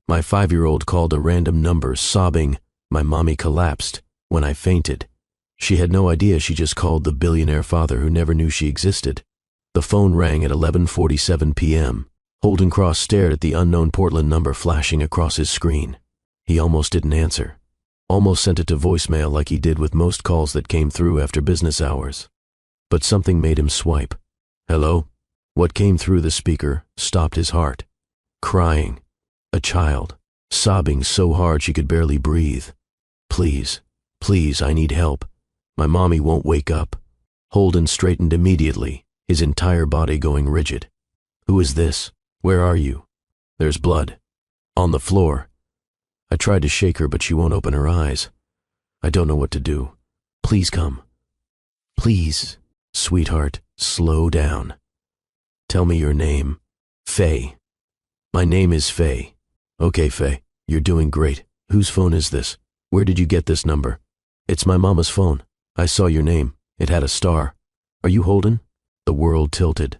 My 5-year-old called a random number, sobbing. My mommy collapsed when I fainted. She had no idea she just called the billionaire father who never knew she existed. The phone rang at 11:47 p.m. Holden Cross stared at the unknown Portland number flashing across his screen. He almost didn't answer. Almost sent it to voicemail like he did with most calls that came through after business hours. But something made him swipe. Hello? What came through the speaker stopped his heart. Crying. A child. Sobbing so hard she could barely breathe. Please, please, I need help. My mommy won't wake up. Holden straightened immediately, his entire body going rigid. Who is this? Where are you? There's blood. On the floor. I tried to shake her, but she won't open her eyes. I don't know what to do. Please come. Please, sweetheart, slow down. Tell me your name. Faye. My name is Faye. Okay, Faye, you're doing great. Whose phone is this? Where did you get this number? It's my mama's phone. I saw your name. It had a star. Are you Holden? The world tilted.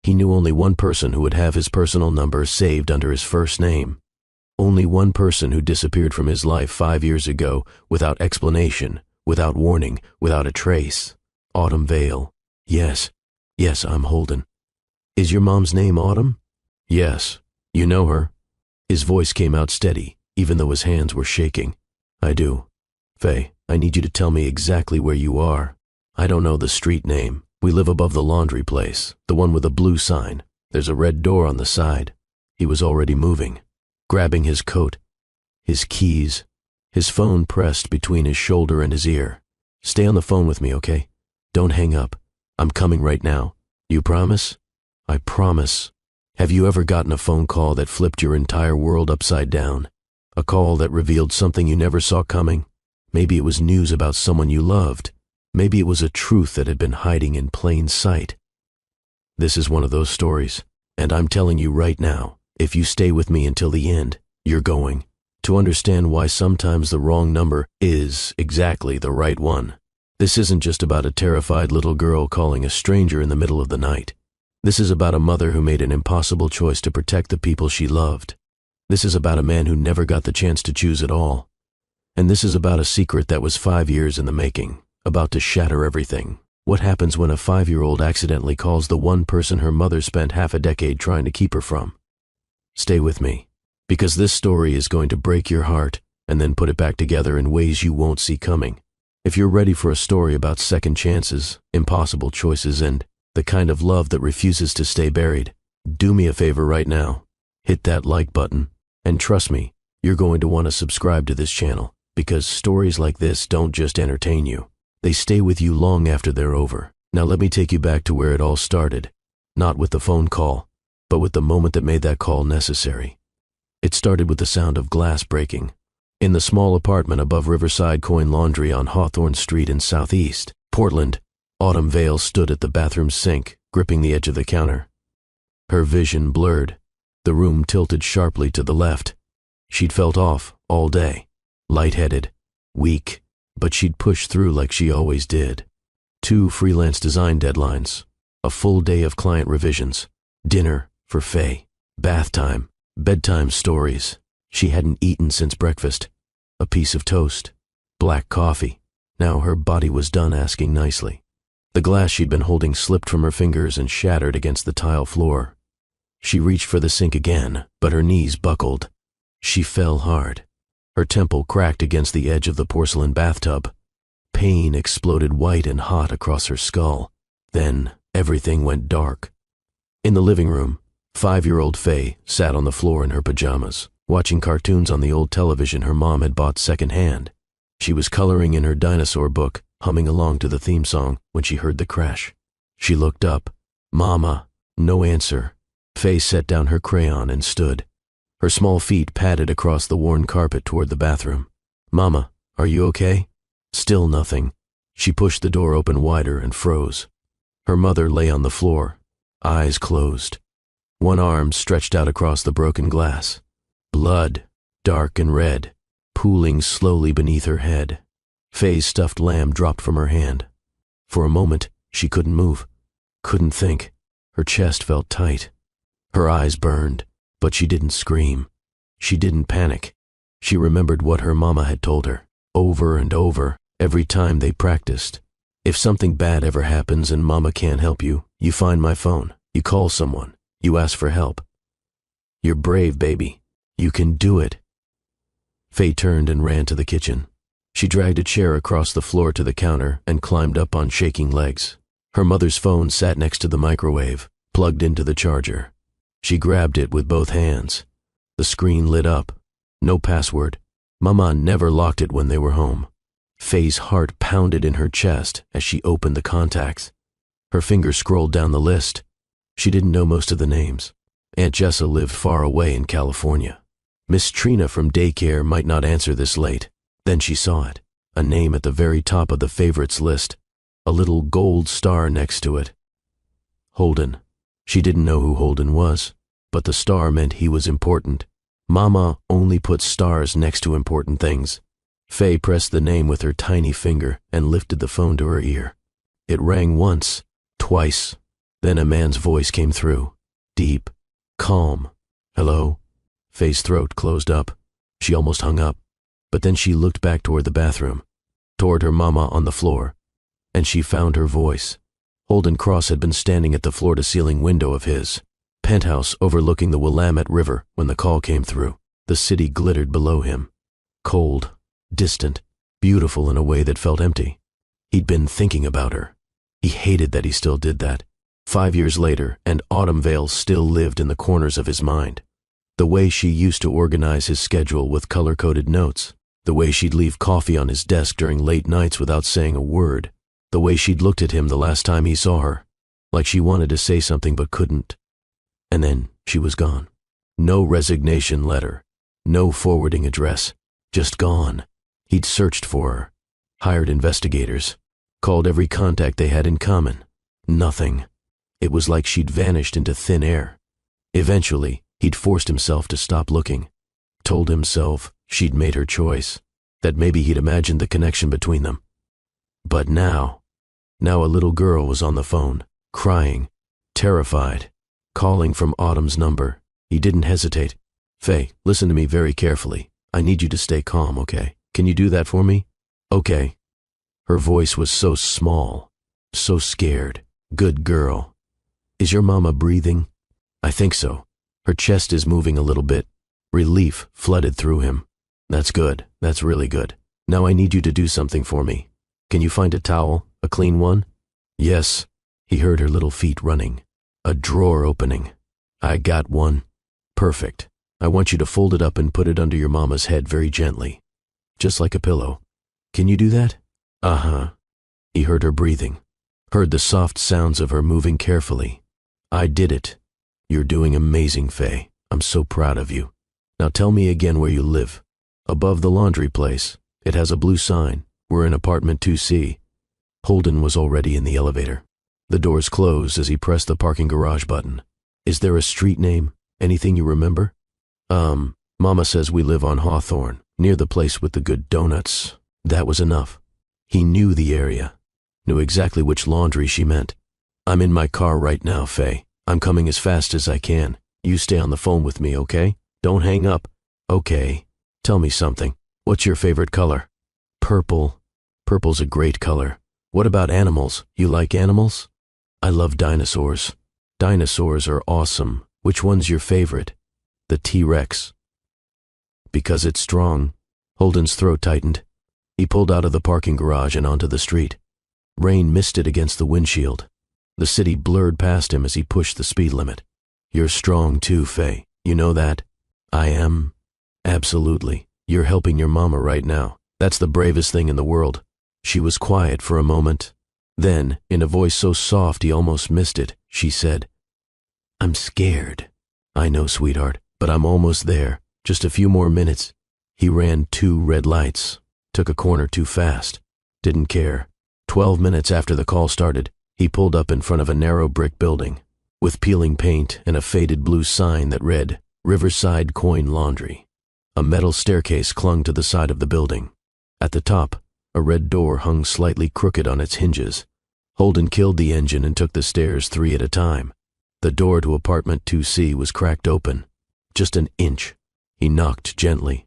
He knew only one person who would have his personal number saved under his first name. Only one person who disappeared from his life 5 years ago without explanation, without warning, without a trace. Autumn Vale. Yes, I'm Holden. Is your mom's name Autumn? Yes. You know her? His voice came out steady, even though his hands were shaking. I do. Faye, I need you to tell me exactly where you are. I don't know the street name. We live above the laundry place, the one with a blue sign. There's a red door on the side. He was already moving, grabbing his coat, his keys, his phone pressed between his shoulder and his ear. Stay on the phone with me, okay? Don't hang up. I'm coming right now. You promise? I promise. Have you ever gotten a phone call that flipped your entire world upside down? A call that revealed something you never saw coming? Maybe it was news about someone you loved. Maybe it was a truth that had been hiding in plain sight. This is one of those stories, and I'm telling you right now, if you stay with me until the end, you're going to understand why sometimes the wrong number is exactly the right one. This isn't just about a terrified little girl calling a stranger in the middle of the night. This is about a mother who made an impossible choice to protect the people she loved. This is about a man who never got the chance to choose at all. And this is about a secret that was 5 years in the making, about to shatter everything. What happens when a 5-year-old accidentally calls the one person her mother spent half a decade trying to keep her from? Stay with me, because this story is going to break your heart and then put it back together in ways you won't see coming. If you're ready for a story about second chances, impossible choices, and the kind of love that refuses to stay buried, do me a favor right now. Hit that like button, and trust me, you're going to want to subscribe to this channel, because stories like this don't just entertain you. They stay with you long after they're over. Now let me take you back to where it all started, not with the phone call, but with the moment that made that call necessary. It started with the sound of glass breaking. In the small apartment above Riverside Coin Laundry on Hawthorne Street in Southeast Portland, Autumn Vale stood at the bathroom sink, gripping the edge of the counter. Her vision blurred. The room tilted sharply to the left. She'd felt off all day, lightheaded, weak, but she'd pushed through like she always did. 2 freelance design deadlines, a full day of client revisions, dinner for Faye, bath time, bedtime stories. She hadn't eaten since breakfast. A piece of toast, black coffee. Now her body was done asking nicely. The glass she'd been holding slipped from her fingers and shattered against the tile floor. She reached for the sink again, but her knees buckled. She fell hard. Her temple cracked against the edge of the porcelain bathtub. Pain exploded white and hot across her skull. Then everything went dark. In the living room, 5-year-old Faye sat on the floor in her pajamas, watching cartoons on the old television her mom had bought secondhand. She was coloring in her dinosaur book, humming along to the theme song, when she heard the crash. She looked up. Mama. No answer. Faye set down her crayon and stood. Her small feet padded across the worn carpet toward the bathroom. Mama, are you okay? Still nothing. She pushed the door open wider and froze. Her mother lay on the floor, eyes closed. One arm stretched out across the broken glass. Blood, dark and red, pooling slowly beneath her head. Faye's stuffed lamb dropped from her hand. For a moment, she couldn't move, couldn't think. Her chest felt tight. Her eyes burned, but she didn't scream. She didn't panic. She remembered what her mama had told her, over and over, every time they practiced. If something bad ever happens and mama can't help you, you find my phone, you call someone, you ask for help. You're brave, baby. You can do it. Faye turned and ran to the kitchen. She dragged a chair across the floor to the counter and climbed up on shaking legs. Her mother's phone sat next to the microwave, plugged into the charger. She grabbed it with both hands. The screen lit up. No password. Mama never locked it when they were home. Faye's heart pounded in her chest as she opened the contacts. Her finger scrolled down the list. She didn't know most of the names. Aunt Jessa lived far away in California. Miss Trina from daycare might not answer this late. Then she saw it, a name at the very top of the favorites list, a little gold star next to it. Holden. She didn't know who Holden was, but the star meant he was important. Mama only put stars next to important things. Faye pressed the name with her tiny finger and lifted the phone to her ear. It rang once, twice. Then a man's voice came through, deep, calm. Hello? Faye's throat closed up. She almost hung up, but then she looked back toward the bathroom, toward her mama on the floor, and she found her voice. Holden Cross had been standing at the floor-to-ceiling window of his penthouse overlooking the Willamette River when the call came through. The city glittered below him, cold, distant, beautiful in a way that felt empty. He'd been thinking about her. He hated that he still did that. 5 years later, and Autumn Vale still lived in the corners of his mind. The way she used to organize his schedule with color-coded notes, the way she'd leave coffee on his desk during late nights without saying a word, the way she'd looked at him the last time he saw her, like she wanted to say something but couldn't. And then she was gone. No resignation letter, no forwarding address, just gone. He'd searched for her, hired investigators, called every contact they had in common. Nothing. It was like she'd vanished into thin air. Eventually, he'd forced himself to stop looking, told himself she'd made her choice, that maybe he'd imagined the connection between them. But now a little girl was on the phone, crying, terrified, calling from Autumn's number. He didn't hesitate. Faye, listen to me very carefully. I need you to stay calm, okay? Can you do that for me? Okay. Her voice was so small, so scared. Good girl. Is your mama breathing? I think so. Her chest is moving a little bit. Relief flooded through him. That's good. That's really good. Now I need you to do something for me. Can you find a towel? A clean one? Yes. He heard her little feet running. A drawer opening. I got one. Perfect. I want you to fold it up and put it under your mama's head very gently. Just like a pillow. Can you do that? Uh-huh. He heard her breathing. Heard the soft sounds of her moving carefully. I did it. You're doing amazing, Faye. I'm so proud of you. Now tell me again where you live. Above the laundry place. It has a blue sign. We're in apartment 2C. Holden was already in the elevator. The doors closed as he pressed the parking garage button. Is there a street name? Anything you remember? Mama says we live on Hawthorne, near the place with the good donuts. That was enough. He knew the area. Knew exactly which laundry she meant. I'm in my car right now, Faye. I'm coming as fast as I can. You stay on the phone with me, okay? Don't hang up. Okay. Tell me something. What's your favorite color? Purple. Purple's a great color. What about animals? You like animals? I love dinosaurs. Dinosaurs are awesome. Which one's your favorite? The T-Rex. Because it's strong. Holden's throat tightened. He pulled out of the parking garage and onto the street. Rain misted against the windshield. The city blurred past him as he pushed the speed limit. You're strong too, Faye. You know that? I am. Absolutely. You're helping your mama right now. That's the bravest thing in the world. She was quiet for a moment. Then, in a voice so soft he almost missed it, she said, I'm scared. I know, sweetheart, but I'm almost there. Just a few more minutes. He ran 2 red lights. Took a corner too fast. Didn't care. 12 minutes after the call started, he pulled up in front of a narrow brick building, with peeling paint and a faded blue sign that read, Riverside Coin Laundry. A metal staircase clung to the side of the building. At the top, a red door hung slightly crooked on its hinges. Holden killed the engine and took the stairs 3 at a time. The door to apartment 2C was cracked open, just an inch. He knocked gently.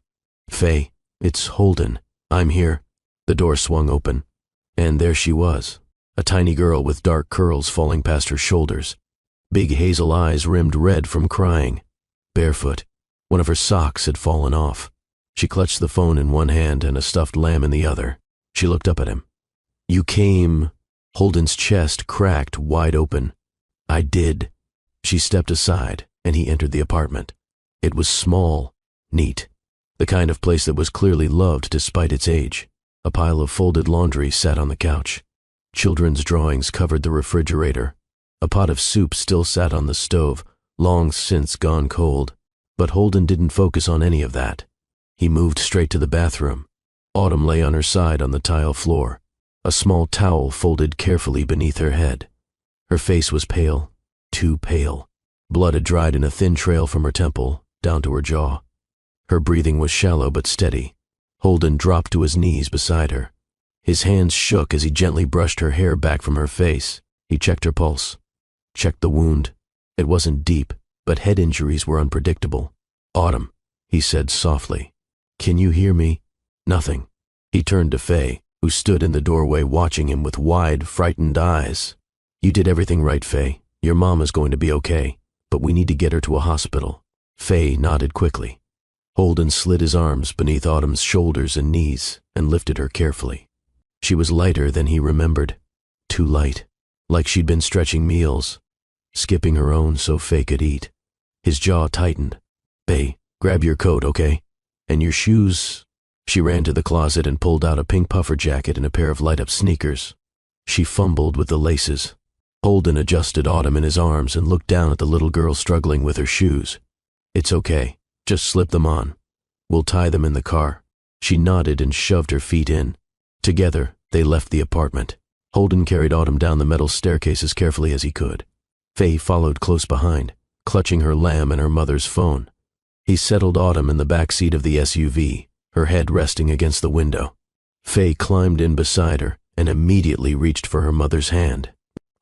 "Faye, it's Holden. I'm here." The door swung open, and there she was, a tiny girl with dark curls falling past her shoulders, big hazel eyes rimmed red from crying, barefoot. One of her socks had fallen off. She clutched the phone in one hand and a stuffed lamb in the other. She looked up at him. "You came..." Holden's chest cracked wide open. "I did." She stepped aside, and he entered the apartment. It was small, neat, the kind of place that was clearly loved despite its age. A pile of folded laundry sat on the couch. Children's drawings covered the refrigerator. A pot of soup still sat on the stove, long since gone cold. But Holden didn't focus on any of that. He moved straight to the bathroom. Autumn lay on her side on the tile floor, a small towel folded carefully beneath her head. Her face was pale, too pale. Blood had dried in a thin trail from her temple, down to her jaw. Her breathing was shallow but steady. Holden dropped to his knees beside her. His hands shook as he gently brushed her hair back from her face. He checked her pulse, checked the wound. It wasn't deep, but head injuries were unpredictable. "Autumn," he said softly. "Can you hear me?" Nothing. He turned to Faye, who stood in the doorway watching him with wide, frightened eyes. "You did everything right, Faye. Your mom is going to be okay, but we need to get her to a hospital." Faye nodded quickly. Holden slid his arms beneath Autumn's shoulders and knees and lifted her carefully. She was lighter than he remembered. Too light, like she'd been stretching meals, skipping her own so Faye could eat. His jaw tightened. "Faye, grab your coat, okay? And your shoes." She ran to the closet and pulled out a pink puffer jacket and a pair of light-up sneakers. She fumbled with the laces. Holden adjusted Autumn in his arms and looked down at the little girl struggling with her shoes. "It's okay. Just slip them on. We'll tie them in the car." She nodded and shoved her feet in. Together, they left the apartment. Holden carried Autumn down the metal staircase as carefully as he could. Faye followed close behind, clutching her lamb and her mother's phone. He settled Autumn in the back seat of the SUV, her head resting against the window. Faye climbed in beside her and immediately reached for her mother's hand.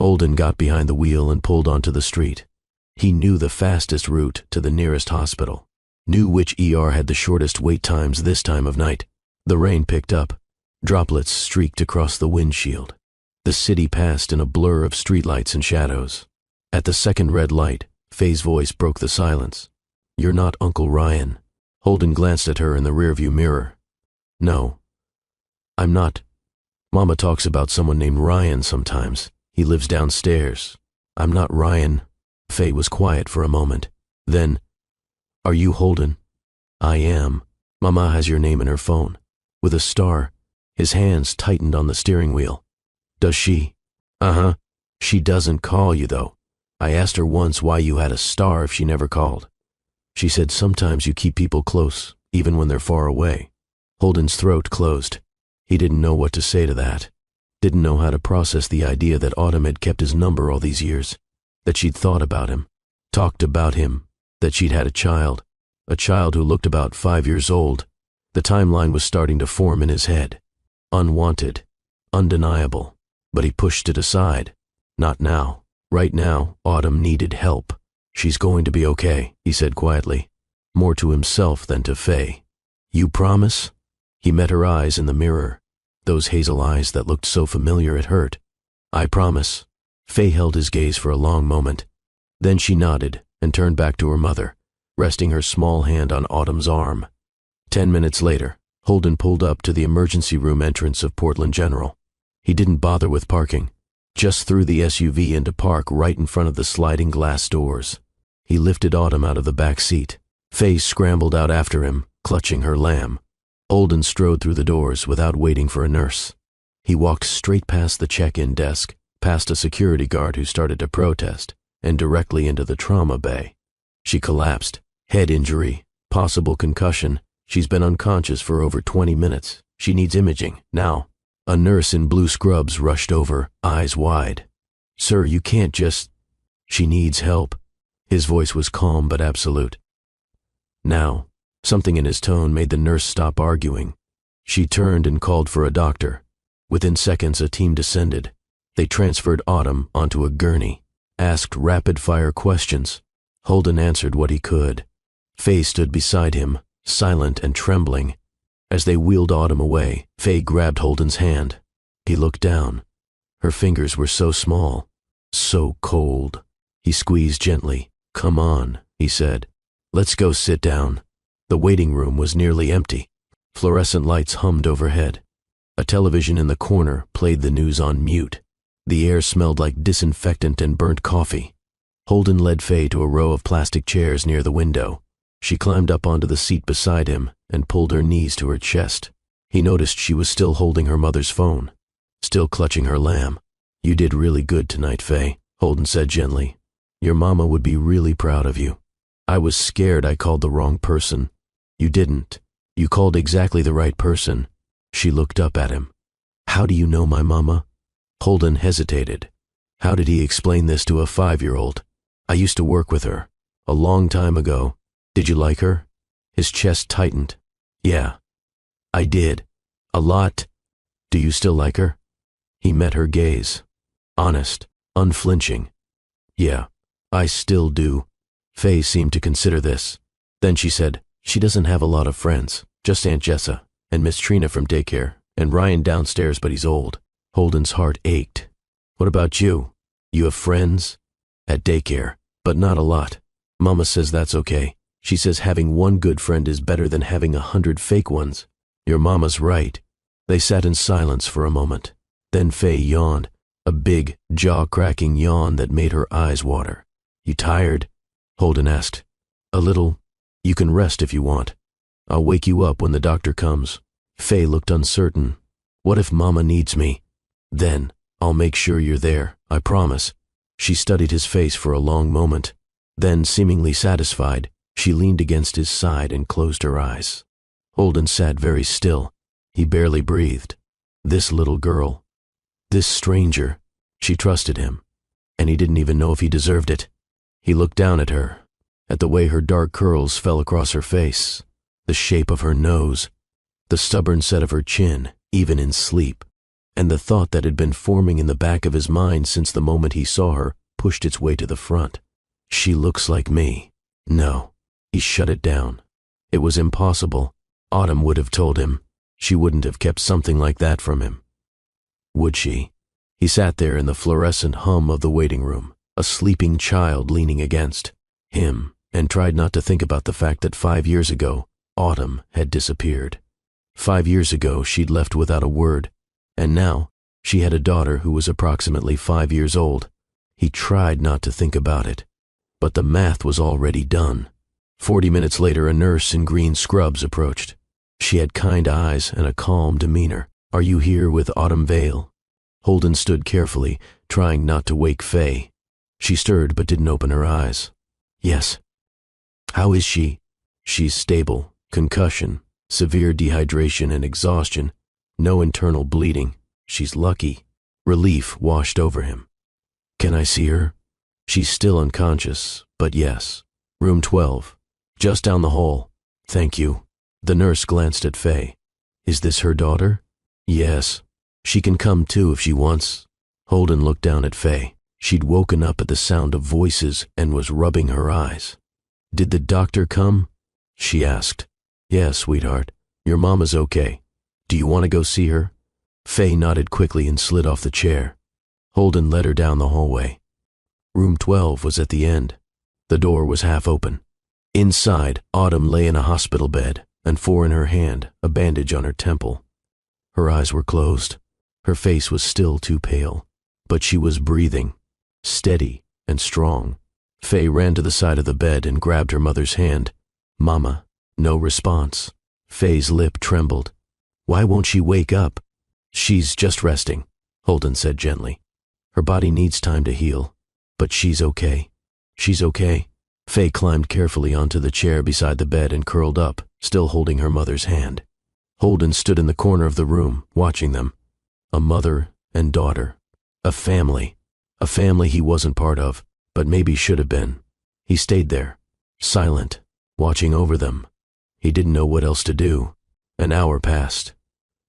Holden got behind the wheel and pulled onto the street. He knew the fastest route to the nearest hospital, knew which ER had the shortest wait times this time of night. The rain picked up. Droplets streaked across the windshield. The city passed in a blur of streetlights and shadows. At the second red light, Faye's voice broke the silence. "You're not Uncle Ryan." Holden glanced at her in the rearview mirror. "No, I'm not. Mama talks about someone named Ryan sometimes. He lives downstairs. I'm not Ryan." Faye was quiet for a moment. Then, "Are you Holden?" "I am. Mama has your name in her phone, with a star." His hands tightened on the steering wheel. "Does she?" "Uh-huh. She doesn't call you, though. I asked her once why you had a star if she never called. She said sometimes you keep people close, even when they're far away." Holden's throat closed. He didn't know what to say to that. Didn't know how to process the idea that Autumn had kept his number all these years, that she'd thought about him, talked about him, that she'd had a child who looked about 5 years old. The timeline was starting to form in his head. Unwanted, undeniable, but he pushed it aside. Not now. Right now, Autumn needed help. "She's going to be okay," he said quietly, more to himself than to Faye. "You promise?" He met her eyes in the mirror, those hazel eyes that looked so familiar it hurt. "I promise." Faye held his gaze for a long moment. Then she nodded and turned back to her mother, resting her small hand on Autumn's arm. 10 minutes later, Holden pulled up to the emergency room entrance of Portland General. He didn't bother with parking, just threw the SUV into park right in front of the sliding glass doors. He lifted Autumn out of the back seat. Faye scrambled out after him, clutching her lamb. Holden strode through the doors without waiting for a nurse. He walked straight past the check-in desk, past a security guard who started to protest, and directly into the trauma bay. She collapsed. Head injury, possible concussion. She's been unconscious for over 20 minutes. She needs imaging, now. A nurse in blue scrubs rushed over, eyes wide. "Sir, you can't just..." "She needs help." His voice was calm but absolute. Now, something in his tone made the nurse stop arguing. She turned and called for a doctor. Within seconds, a team descended. They transferred Autumn onto a gurney, asked rapid-fire questions. Holden answered what he could. Faye stood beside him, silent and trembling. As they wheeled Autumn away, Faye grabbed Holden's hand. He looked down. Her fingers were so small, so cold. He squeezed gently. "Come on," he said. "Let's go sit down." The waiting room was nearly empty. Fluorescent lights hummed overhead. A television in the corner played the news on mute. The air smelled like disinfectant and burnt coffee. Holden led Faye to a row of plastic chairs near the window. She climbed up onto the seat beside him and pulled her knees to her chest. He noticed she was still holding her mother's phone, still clutching her lamb. "You did really good tonight, Faye," Holden said gently. "Your mama would be really proud of you. I was scared I called the wrong person." "You didn't. You called exactly the right person." She looked up at him. "How do you know my mama?" Holden hesitated. How did he explain this to a 5-year-old? "I used to work with her. A long time ago. Did you like her?" His chest tightened. "Yeah, I did. A lot. Do you still like her?" He met her gaze. Honest, unflinching. "Yeah, I still do." Faye seemed to consider this. Then she said, "She doesn't have a lot of friends. Just Aunt Jessa, and Miss Trina from daycare, and Ryan downstairs, but he's old." Holden's heart ached. "What about you? You have friends?" "At daycare, but not a lot. Mama says that's okay. She says having one good friend is better than having 100 fake ones." "Your mama's right." They sat in silence for a moment. Then Faye yawned, a big, jaw-cracking yawn that made her eyes water. "You tired?" Holden asked. "A little. You can rest if you want. I'll wake you up when the doctor comes." Faye looked uncertain. "What if Mama needs me?" "Then I'll make sure you're there, I promise." She studied his face for a long moment. Then, seemingly satisfied, she leaned against his side and closed her eyes. Holden sat very still. He barely breathed. This little girl, this stranger, she trusted him, and he didn't even know if he deserved it. He looked down at her, at the way her dark curls fell across her face, the shape of her nose, the stubborn set of her chin, even in sleep, and the thought that had been forming in the back of his mind since the moment he saw her pushed its way to the front. She looks like me. No, he shut it down. It was impossible. Autumn would have told him. She wouldn't have kept something like that from him. Would she? He sat there in the fluorescent hum of the waiting room, a sleeping child leaning against him, and tried not to think about the fact that 5 years ago, Autumn had disappeared. 5 years ago, she'd left without a word, and now she had a daughter who was approximately 5 years old. He tried not to think about it, but the math was already done. 40 minutes later, a nurse in green scrubs approached. She had kind eyes and a calm demeanor. "Are you here with Autumn Vale?" Holden stood carefully, trying not to wake Faye. She stirred but didn't open her eyes. "Yes." "How is she?" "She's stable. Concussion, severe dehydration and exhaustion. No internal bleeding. She's lucky." Relief washed over him. "Can I see her?" "She's still unconscious, but yes. Room 12. Just down the hall." "Thank you." The nurse glanced at Faye. "Is this her daughter?" "Yes. She can come too if she wants." Holden looked down at Faye. She'd woken up at the sound of voices and was rubbing her eyes. "Did the doctor come?" she asked. "Yeah, sweetheart. Your mama's okay. Do you want to go see her?" Faye nodded quickly and slid off the chair. Holden led her down the hallway. Room 12 was at the end. The door was half open. Inside, Autumn lay in a hospital bed, and 4 in her hand, a bandage on her temple. Her eyes were closed. Her face was still too pale, but she was breathing, steady and strong. Faye ran to the side of the bed and grabbed her mother's hand. "Mama." No response. Faye's lip trembled. "Why won't she wake up?" "She's just resting," Holden said gently. "Her body needs time to heal, but she's okay." "She's okay." Faye climbed carefully onto the chair beside the bed and curled up, still holding her mother's hand. Holden stood in the corner of the room, watching them. A mother and daughter. A family. A family he wasn't part of, but maybe should have been. He stayed there, silent, watching over them. He didn't know what else to do. An hour passed.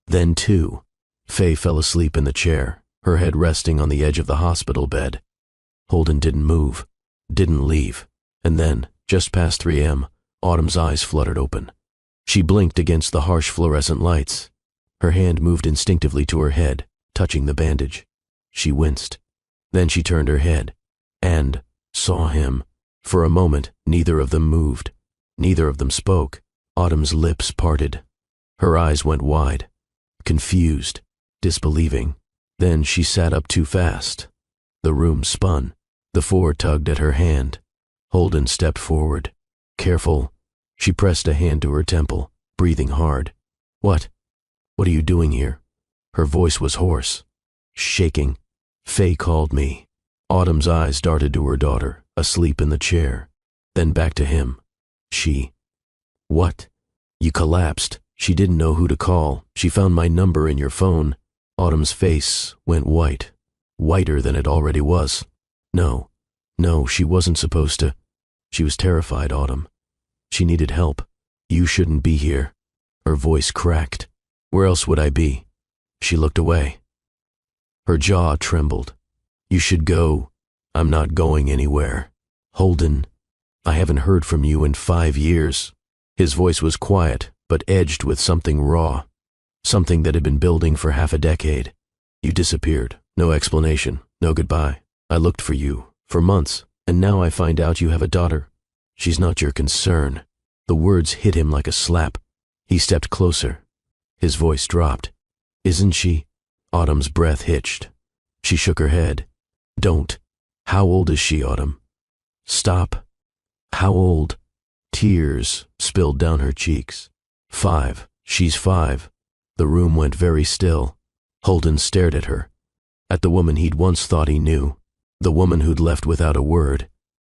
Then 2. Faye fell asleep in the chair, her head resting on the edge of the hospital bed. Holden didn't move, didn't leave. And then, just past 3 a.m., Autumn's eyes fluttered open. She blinked against the harsh fluorescent lights. Her hand moved instinctively to her head, touching the bandage. She winced. Then she turned her head and saw him. For a moment, neither of them moved. Neither of them spoke. Autumn's lips parted. Her eyes went wide, confused, disbelieving. Then she sat up too fast. The room spun. The four tugged at her hand. Holden stepped forward. Careful. She pressed a hand to her temple, breathing hard. What are you doing here? Her voice was hoarse, shaking. Faye called me. Autumn's eyes darted to her daughter, asleep in the chair, then back to him. What? You collapsed. She didn't know who to call. She found my number in your phone. Autumn's face went white, whiter than it already was. No, she wasn't supposed to. She was terrified, Autumn. She needed help. You shouldn't be here. Her voice cracked. Where else would I be? She looked away. Her jaw trembled. You should go. I'm not going anywhere. Holden, I haven't heard from you in 5 years. His voice was quiet, but edged with something raw. Something that had been building for half a decade. You disappeared. No explanation. No goodbye. I looked for you for months, and now I find out you have a daughter. She's not your concern. The words hit him like a slap. He stepped closer. His voice dropped. Isn't she? Autumn's breath hitched. She shook her head. Don't. How old is she, Autumn? Stop. How old? Tears spilled down her cheeks. 5. She's 5. The room went very still. Holden stared at her. At the woman he'd once thought he knew. The woman who'd left without a word.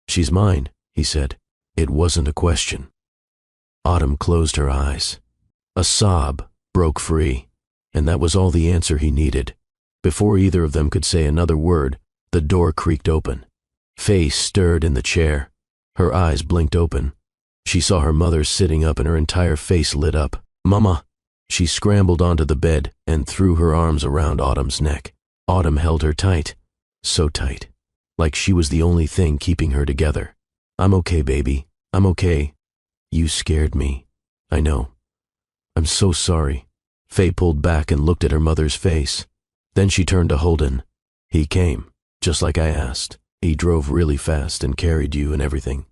She's mine, he said. It wasn't a question. Autumn closed her eyes. A sob broke free, and that was all the answer he needed. Before either of them could say another word, the door creaked open. Faye stirred in the chair. Her eyes blinked open. She saw her mother sitting up and her entire face lit up. Mama! She scrambled onto the bed and threw her arms around Autumn's neck. Autumn held her tight, so tight, like she was the only thing keeping her together. I'm okay, baby. I'm okay. You scared me. I know. I'm so sorry. Faye pulled back and looked at her mother's face. Then she turned to Holden. He came, just like I asked. He drove really fast and carried you and everything.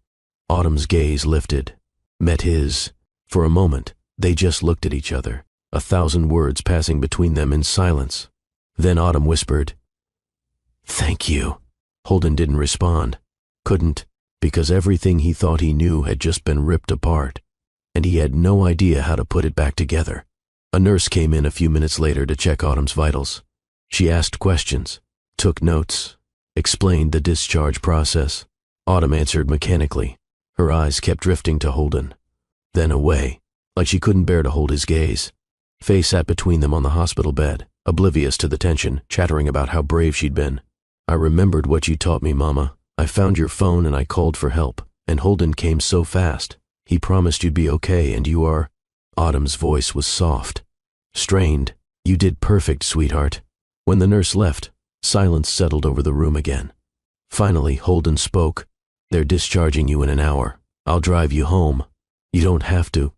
Autumn's gaze lifted, met his. For a moment, they just looked at each other, 1,000 words passing between them in silence. Then Autumn whispered, Thank you. Holden didn't respond. Couldn't, because everything he thought he knew had just been ripped apart, and he had no idea how to put it back together. A nurse came in a few minutes later to check Autumn's vitals. She asked questions, took notes, explained the discharge process. Autumn answered mechanically. Her eyes kept drifting to Holden, then away, like she couldn't bear to hold his gaze. Faye sat between them on the hospital bed, oblivious to the tension, chattering about how brave she'd been. I remembered what you taught me, Mama. I found your phone and I called for help, and Holden came so fast. He promised you'd be okay, and you are. Autumn's voice was soft, strained. You did perfect, sweetheart. When the nurse left, silence settled over the room again. Finally, Holden spoke. They're discharging you in an hour. I'll drive you home. You don't have to.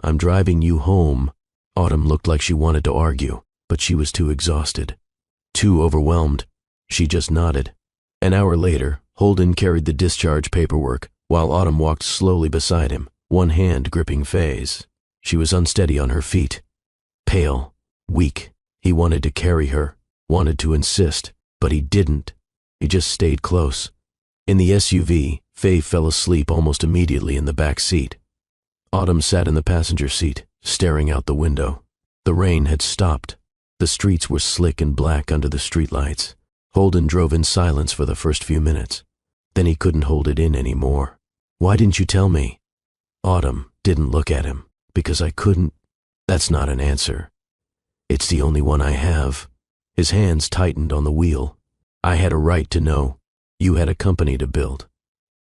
I'm driving you home. Autumn looked like she wanted to argue, but she was too exhausted, too overwhelmed. She just nodded. An hour later, Holden carried the discharge paperwork, while Autumn walked slowly beside him, one hand gripping Faye's. She was unsteady on her feet, pale, weak. He wanted to carry her, wanted to insist, but he didn't. He just stayed close. In the SUV, Faye fell asleep almost immediately in the back seat. Autumn sat in the passenger seat, staring out the window. The rain had stopped. The streets were slick and black under the streetlights. Holden drove in silence for the first few minutes. Then he couldn't hold it in anymore. Why didn't you tell me? Autumn didn't look at him. Because I couldn't. That's not an answer. It's the only one I have. His hands tightened on the wheel. I had a right to know. You had a company to build.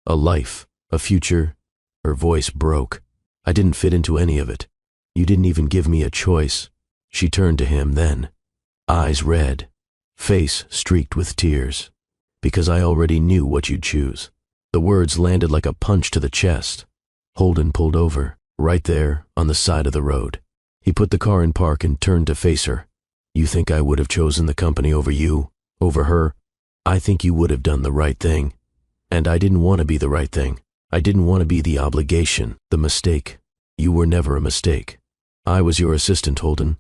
A life, a future. Her voice broke. I didn't fit into any of it. You didn't even give me a choice. She turned to him then, eyes red, face streaked with tears. Because I already knew what you'd choose. The words landed like a punch to the chest. Holden pulled over, right there, on the side of the road. He put the car in park and turned to face her. You think I would have chosen the company over you? Over her? I think you would have done the right thing. And I didn't want to be the right thing. I didn't want to be the obligation, the mistake. You were never a mistake. I was your assistant, Holden.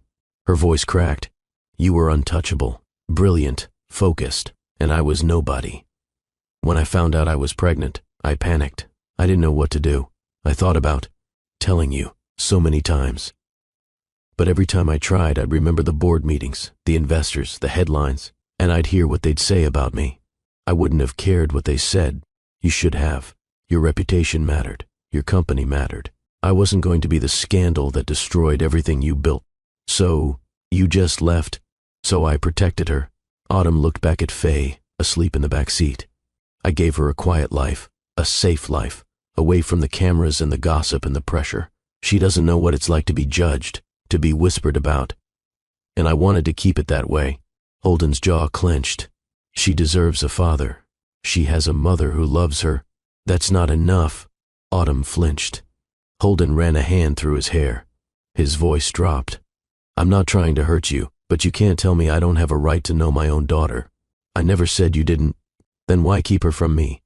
Her voice cracked. You were untouchable, brilliant, focused, and I was nobody. When I found out I was pregnant, I panicked. I didn't know what to do. I thought about telling you so many times. But every time I tried, I'd remember the board meetings, the investors, the headlines, and I'd hear what they'd say about me. I wouldn't have cared what they said. You should have. Your reputation mattered. Your company mattered. I wasn't going to be the scandal that destroyed everything you built. So, you just left. So I protected her. Autumn looked back at Faye, asleep in the back seat. I gave her a quiet life, a safe life, away from the cameras and the gossip and the pressure. She doesn't know what it's like to be judged, to be whispered about. And I wanted to keep it that way. Holden's jaw clenched. She deserves a father. She has a mother who loves her. That's not enough. Autumn flinched. Holden ran a hand through his hair. His voice dropped. I'm not trying to hurt you, but you can't tell me I don't have a right to know my own daughter. I never said you didn't. Then why keep her from me?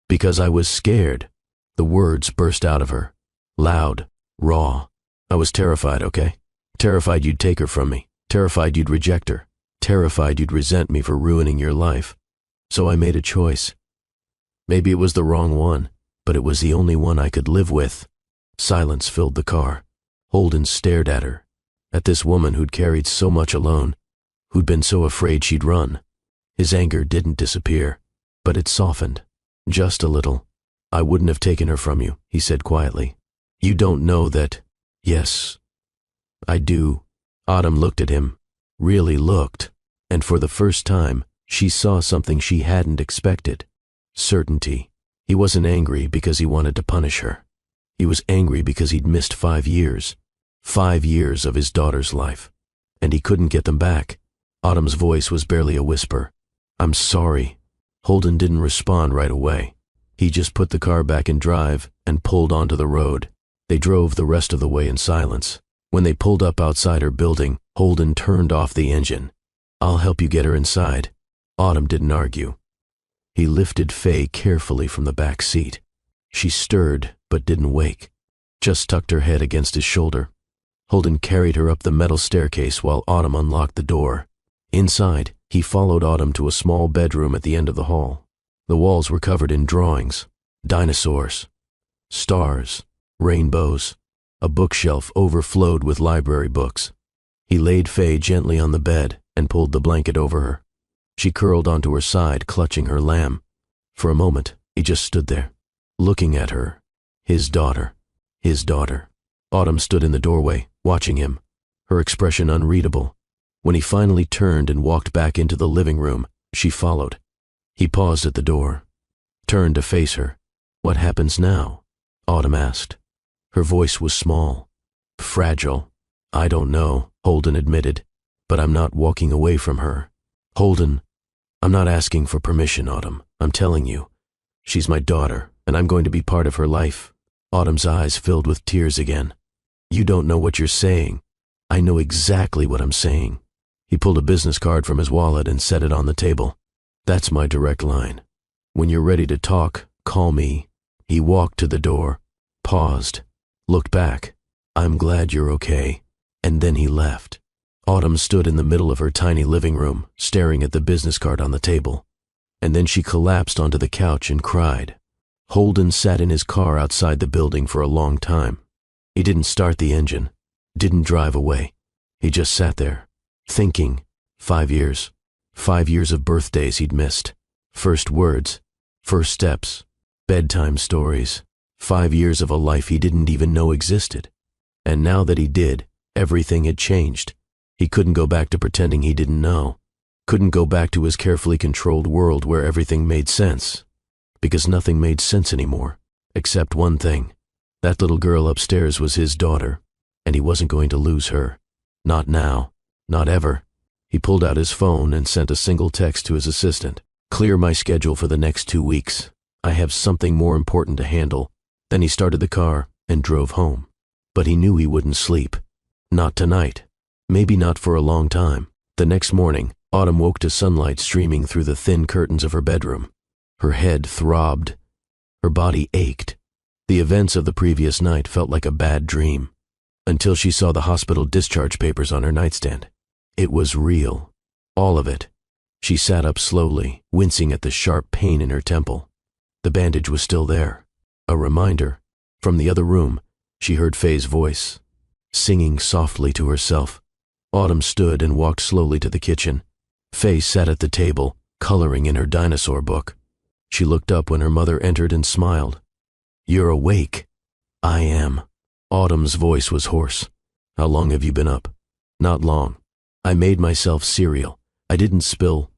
Because I was scared. The words burst out of her. Loud, raw. I was terrified, okay? Terrified you'd take her from me. Terrified you'd reject her. Terrified you'd resent me for ruining your life. So I made a choice. Maybe it was the wrong one, but it was the only one I could live with. Silence filled the car. Holden stared at her, at this woman who'd carried so much alone, who'd been so afraid she'd run. His anger didn't disappear, but it softened, just a little. I wouldn't have taken her from you, he said quietly. You don't know that. Yes, I do. Autumn looked at him, really looked, and for the first time, she saw something she hadn't expected. Certainty. He wasn't angry because he wanted to punish her. He was angry because he'd missed 5 years. 5 years of his daughter's life. And he couldn't get them back. Autumn's voice was barely a whisper. I'm sorry. Holden didn't respond right away. He just put the car back in drive and pulled onto the road. They drove the rest of the way in silence. When they pulled up outside her building, Holden turned off the engine. I'll help you get her inside. Autumn didn't argue. He lifted Faye carefully from the back seat. She stirred, but didn't wake, just tucked her head against his shoulder. Holden carried her up the metal staircase while Autumn unlocked the door. Inside, he followed Autumn to a small bedroom at the end of the hall. The walls were covered in drawings, dinosaurs, stars, rainbows. A bookshelf overflowed with library books. He laid Faye gently on the bed and pulled the blanket over her. She curled onto her side, clutching her lamb. For a moment, he just stood there, looking at her. His daughter. His daughter. Autumn stood in the doorway, watching him, her expression unreadable. When he finally turned and walked back into the living room, she followed. He paused at the door, turned to face her. What happens now? Autumn asked. Her voice was small, fragile. I don't know, Holden admitted, but I'm not walking away from her. Holden, I'm not asking for permission, Autumn. I'm telling you. She's my daughter, and I'm going to be part of her life. Autumn's eyes filled with tears again. You don't know what you're saying. I know exactly what I'm saying. He pulled a business card from his wallet and set it on the table. That's my direct line. When you're ready to talk, call me. He walked to the door, paused, looked back. I'm glad you're okay. And then he left. Autumn stood in the middle of her tiny living room, staring at the business card on the table. And then she collapsed onto the couch and cried. Holden sat in his car outside the building for a long time. He didn't start the engine, didn't drive away. He just sat there, thinking. 5 years. 5 years of birthdays he'd missed. First words, first steps, bedtime stories. 5 years of a life he didn't even know existed. And now that he did, everything had changed. He couldn't go back to pretending he didn't know. Couldn't go back to his carefully controlled world where everything made sense. Because nothing made sense anymore, except one thing. That little girl upstairs was his daughter, and he wasn't going to lose her. Not now, not ever. He pulled out his phone and sent a single text to his assistant. Clear my schedule for the next 2 weeks. I have something more important to handle. Then he started the car, and drove home. But he knew he wouldn't sleep. Not tonight. Maybe not for a long time. The next morning, Autumn woke to sunlight streaming through the thin curtains of her bedroom. Her head throbbed. Her body ached. The events of the previous night felt like a bad dream, until she saw the hospital discharge papers on her nightstand. It was real. All of it. She sat up slowly, wincing at the sharp pain in her temple. The bandage was still there. A reminder. From the other room, she heard Faye's voice, singing softly to herself. Autumn stood and walked slowly to the kitchen. Faye sat at the table, coloring in her dinosaur book. She looked up when her mother entered and smiled. "You're awake." "I am." Autumn's voice was hoarse. "How long have you been up?" "Not long. I made myself cereal. I didn't spill."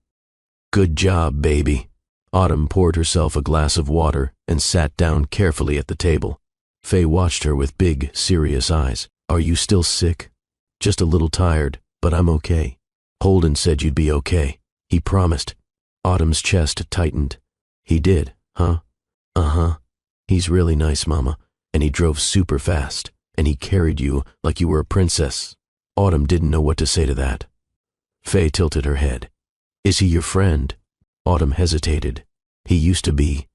"Good job, baby." Autumn poured herself a glass of water and sat down carefully at the table. Faye watched her with big, serious eyes. "Are you still sick?" "Just a little tired, but I'm okay." "Holden said you'd be okay. He promised." Autumn's chest tightened. "He did, huh?" "Uh-huh. He's really nice, Mama. And he drove super fast. And he carried you like you were a princess." Autumn didn't know what to say to that. Faye tilted her head. "Is he your friend?" Autumn hesitated. "He used to be.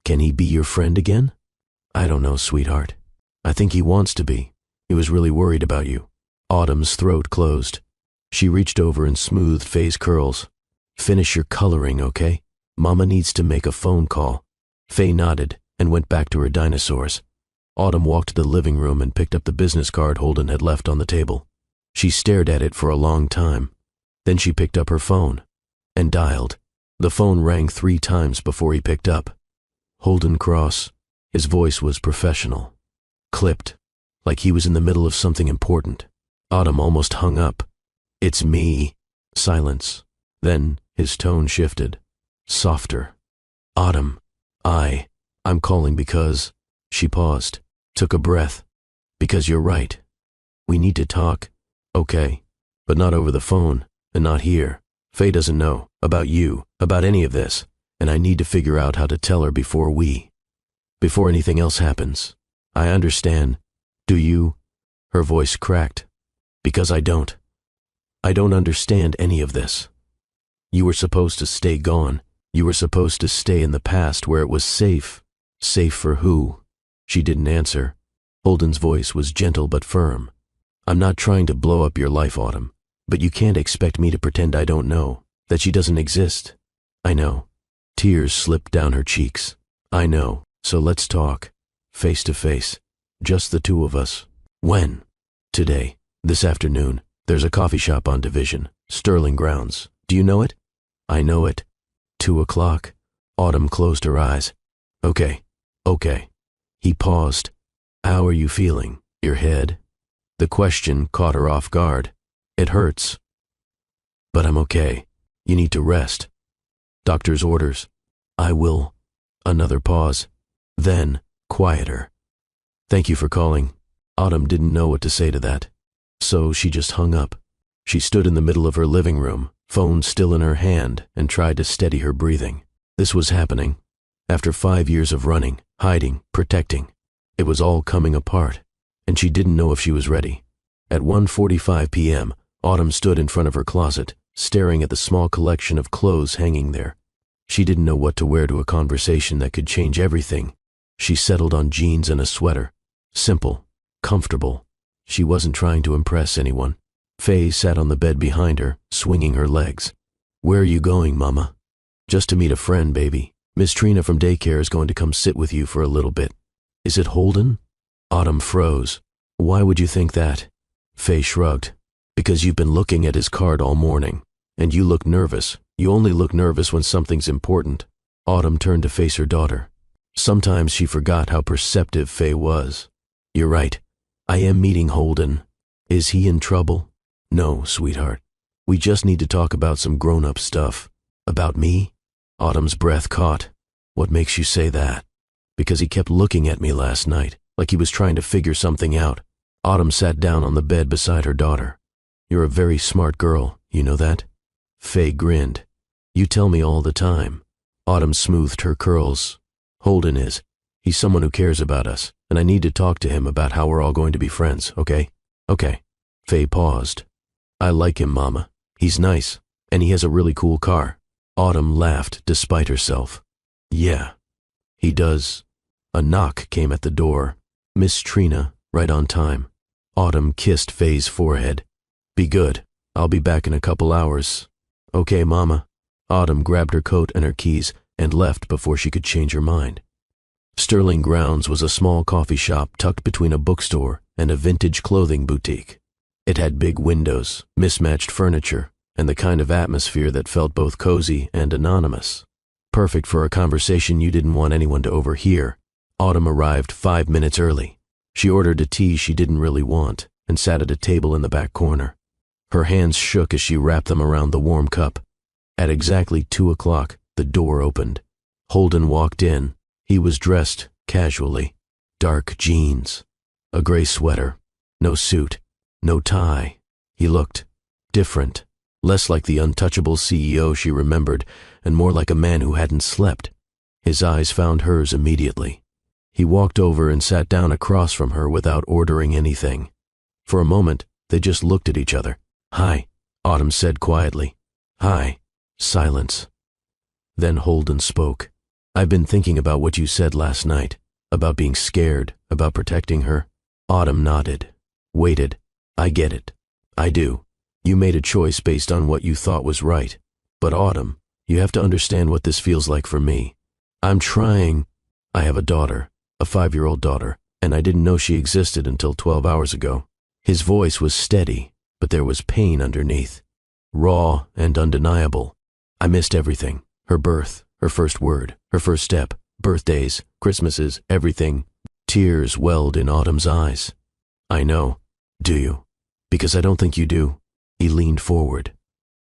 Can he be your friend again?" "I don't know, sweetheart. I think he wants to be. He was really worried about you." Autumn's throat closed. She reached over and smoothed Faye's curls. "Finish your coloring, okay? Mama needs to make a phone call." Faye nodded and went back to her dinosaurs. Autumn walked to the living room and picked up the business card Holden had left on the table. She stared at it for a long time. Then she picked up her phone and dialed. The phone rang 3 times before he picked up. Holden Cross. His voice was professional, clipped, like he was in the middle of something important. Autumn almost hung up. "It's me." Silence. Then his tone shifted. Softer. "Autumn, I'm calling because..." She paused, took a breath. "Because you're right. We need to talk." "Okay, but not over the phone, and not here. Faye doesn't know about you, about any of this, and I need to figure out how to tell her before anything else happens. I understand. Do you?" Her voice cracked. "Because I don't. I don't understand any of this. You were supposed to stay gone. You were supposed to stay in the past where it was safe. Safe for who?" She didn't answer. Holden's voice was gentle but firm. "I'm not trying to blow up your life, Autumn, but you can't expect me to pretend I don't know, that she doesn't exist." "I know." Tears slipped down her cheeks. "I know, so let's talk. Face to face. Just the two of us." "When?" "Today. This afternoon. There's a coffee shop on Division. Sterling Grounds. Do you know it?" "I know it." 2 o'clock. Autumn closed her eyes. Okay. He paused. "How are you feeling? Your head?" The question caught her off guard. "It hurts." "But I'm okay. You need to rest." "Doctor's orders." "I will." Another pause. Then, quieter. "Thank you for calling." Autumn didn't know what to say to that. So she just hung up. She stood in the middle of her living room, phone still in her hand, and tried to steady her breathing. This was happening. After 5 years of running, hiding, protecting, it was all coming apart, and she didn't know if she was ready. At 1:45 p.m., Autumn stood in front of her closet, staring at the small collection of clothes hanging there. She didn't know what to wear to a conversation that could change everything. She settled on jeans and a sweater. Simple, comfortable. She wasn't trying to impress anyone. Faye sat on the bed behind her, swinging her legs. "Where are you going, Mama?" "Just to meet a friend, baby. Miss Trina from daycare is going to come sit with you for a little bit." "Is it Holden?" Autumn froze. "Why would you think that?" Faye shrugged. "Because you've been looking at his card all morning, and you look nervous. You only look nervous when something's important." Autumn turned to face her daughter. Sometimes she forgot how perceptive Faye was. "You're right. I am meeting Holden. Is he in trouble?" "No, sweetheart. We just need to talk about some grown-up stuff." "About me?" Autumn's breath caught. "What makes you say that?" "Because he kept looking at me last night, like he was trying to figure something out." Autumn sat down on the bed beside her daughter. "You're a very smart girl, you know that?" Faye grinned. "You tell me all the time." Autumn smoothed her curls. "Holden is. He's someone who cares about us. and I need to talk to him about how we're all going to be friends, okay? Okay. Faye paused. I like him, Mama. He's nice, and he has a really cool car. Autumn laughed despite herself. Yeah, he does. A knock came at the door. Miss Trina, right on time. Autumn kissed Faye's forehead. Be good. I'll be back in a couple hours. Okay, Mama. Autumn grabbed her coat and her keys and left before she could change her mind. Sterling Grounds was a small coffee shop tucked between a bookstore and a vintage clothing boutique. It had big windows, mismatched furniture, and the kind of atmosphere that felt both cozy and anonymous. Perfect for a conversation you didn't want anyone to overhear. Autumn arrived 5 minutes early. She ordered a tea she didn't really want and sat at a table in the back corner. Her hands shook as she wrapped them around the warm cup. At exactly 2 o'clock, the door opened. Holden walked in. He was dressed casually. Dark jeans, a gray sweater, no suit, no tie. He looked different, less like the untouchable CEO she remembered and more like a man who hadn't slept. His eyes found hers immediately. He walked over and sat down across from her without ordering anything. For a moment, they just looked at each other. Hi, Autumn said quietly. Hi. Silence. Then Holden spoke. I've been thinking about what you said last night, about being scared, about protecting her. Autumn nodded, waited. I get it. I do. You made a choice based on what you thought was right. But Autumn, you have to understand what this feels like for me. I'm trying. I have a daughter, a 5-year-old daughter, and I didn't know she existed until 12 hours ago. His voice was steady, but there was pain underneath, raw and undeniable. I missed everything. Her birth, her first word, her first step, birthdays, Christmases, everything. Tears welled in Autumn's eyes. I know. Do you? Because I don't think you do. He leaned forward.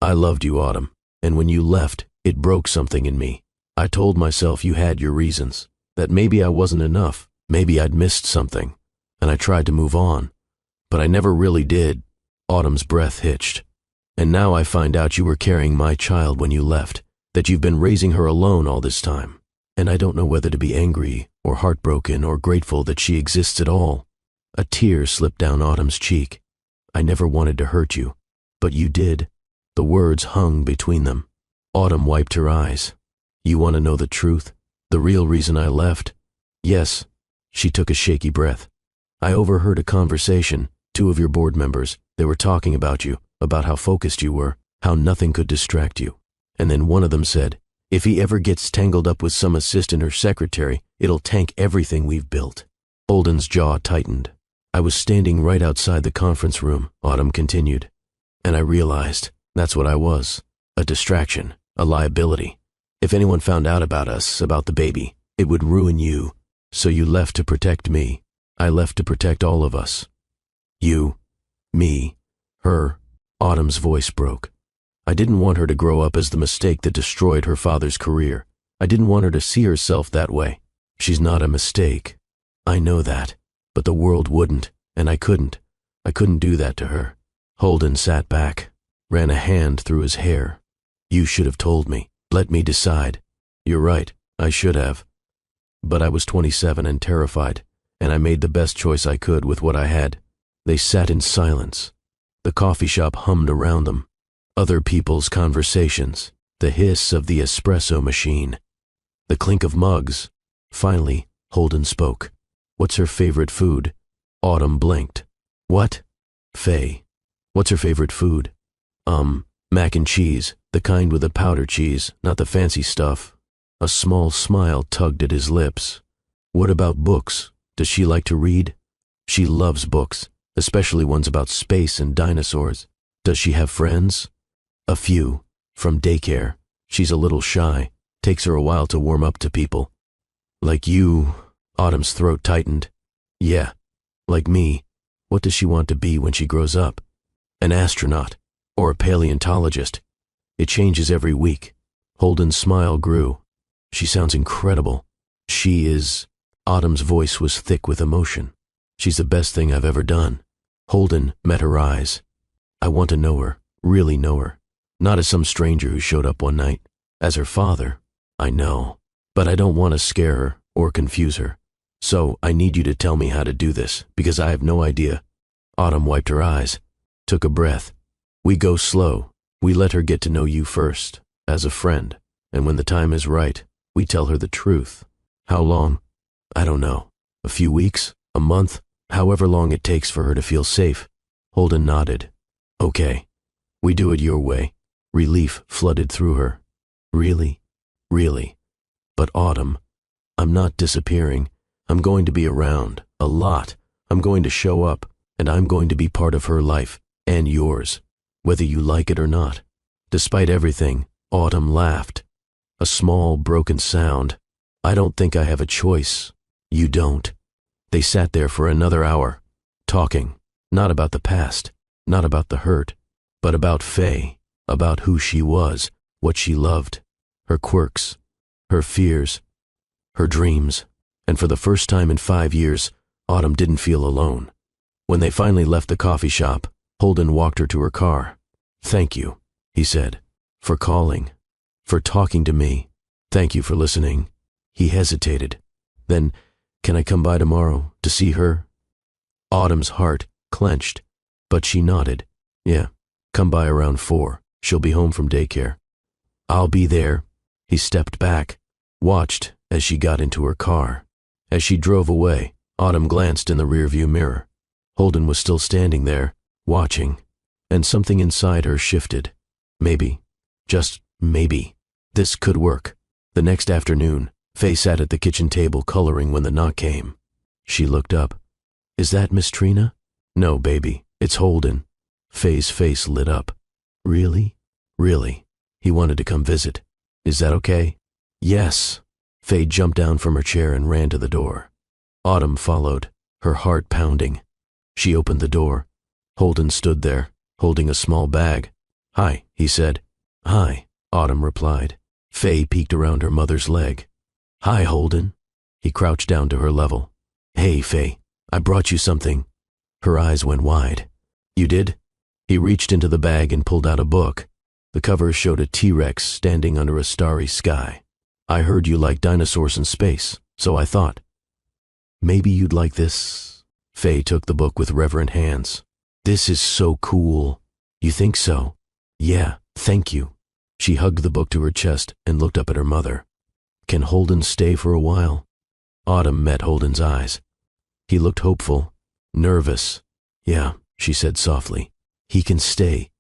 I loved you, Autumn, and when you left, it broke something in me. I told myself you had your reasons, that maybe I wasn't enough, maybe I'd missed something, and I tried to move on. But I never really did. Autumn's breath hitched. And now I find out you were carrying my child when you left, that you've been raising her alone all this time. And I don't know whether to be angry or heartbroken or grateful that she exists at all. A tear slipped down Autumn's cheek. I never wanted to hurt you, but you did. The words hung between them. Autumn wiped her eyes. You want to know the truth? The real reason I left? Yes. She took a shaky breath. I overheard a conversation, 2 of your board members. They were talking about you, about how focused you were, how nothing could distract you. And then one of them said, if he ever gets tangled up with some assistant or secretary, it'll tank everything we've built. Holden's jaw tightened. I was standing right outside the conference room, Autumn continued, and I realized that's what I was, a distraction, a liability. If anyone found out about us, about the baby, it would ruin you. So you left to protect me. I left to protect all of us. You, me, her. Autumn's voice broke. I didn't want her to grow up as the mistake that destroyed her father's career. I didn't want her to see herself that way. She's not a mistake. I know that, but the world wouldn't, and I couldn't. I couldn't do that to her. Holden sat back, ran a hand through his hair. You should have told me. Let me decide. You're right, I should have. But I was 27 and terrified, and I made the best choice I could with what I had. They sat in silence. The coffee shop hummed around them. Other people's conversations, the hiss of the espresso machine, the clink of mugs. Finally, Holden spoke. What's her favorite food? Autumn blinked. What? Faye. What's her favorite food? Mac and cheese, the kind with the powder cheese, not the fancy stuff. A small smile tugged at his lips. What about books? Does she like to read? She loves books, especially ones about space and dinosaurs. Does she have friends? A few. From daycare. She's a little shy. Takes her a while to warm up to people. Like you. Autumn's throat tightened. Yeah. Like me. What does she want to be when she grows up? An astronaut. Or a paleontologist. It changes every week. Holden's smile grew. She sounds incredible. She is. Autumn's voice was thick with emotion. She's the best thing I've ever done. Holden met her eyes. I want to know her, really know her. Not as some stranger who showed up one night. As her father, I know. But I don't want to scare her or confuse her. So, I need you to tell me how to do this, because I have no idea. Autumn wiped her eyes, took a breath. We go slow. We let her get to know you first, as a friend, and when the time is right, we tell her the truth. How long? I don't know. A few weeks? A month? However long it takes for her to feel safe. Holden nodded. Okay. We do it your way. Relief flooded through her. Really? Really? But Autumn, I'm not disappearing. I'm going to be around, a lot. I'm going to show up, and I'm going to be part of her life, and yours, whether you like it or not. Despite everything, Autumn laughed. A small, broken sound. I don't think I have a choice. You don't. They sat there for another hour, talking, not about the past, not about the hurt, but about Faye, about who she was, what she loved, her quirks, her fears, her dreams. And for the first time in 5 years, Autumn didn't feel alone. When they finally left the coffee shop, Holden walked her to her car. Thank you, he said, for calling, for talking to me. Thank you for listening. He hesitated. Then, can I come by tomorrow to see her? Autumn's heart clenched, but she nodded. Yeah, come by around 4. She'll be home from daycare. I'll be there. He stepped back, watched as she got into her car. As she drove away, Autumn glanced in the rearview mirror. Holden was still standing there, watching, and something inside her shifted. Maybe, just maybe, this could work. The next afternoon, Faye sat at the kitchen table coloring when the knock came. She looked up. Is that Miss Trina? No, baby, it's Holden. Faye's face lit up. Really? Really? He wanted to come visit. Is that okay? Yes. Faye jumped down from her chair and ran to the door. Autumn followed, her heart pounding. She opened the door. Holden stood there, holding a small bag. Hi, he said. Hi, Autumn replied. Faye peeked around her mother's leg. Hi, Holden. He crouched down to her level. Hey, Faye, I brought you something. Her eyes went wide. You did? He reached into the bag and pulled out a book. The cover showed a T-Rex standing under a starry sky. I heard you like dinosaurs in space, so I thought, maybe you'd like this. Faye took the book with reverent hands. This is so cool. You think so? Yeah, thank you. She hugged the book to her chest and looked up at her mother. Can Holden stay for a while? Autumn met Holden's eyes. He looked hopeful, nervous. Yeah, she said softly. He can stay.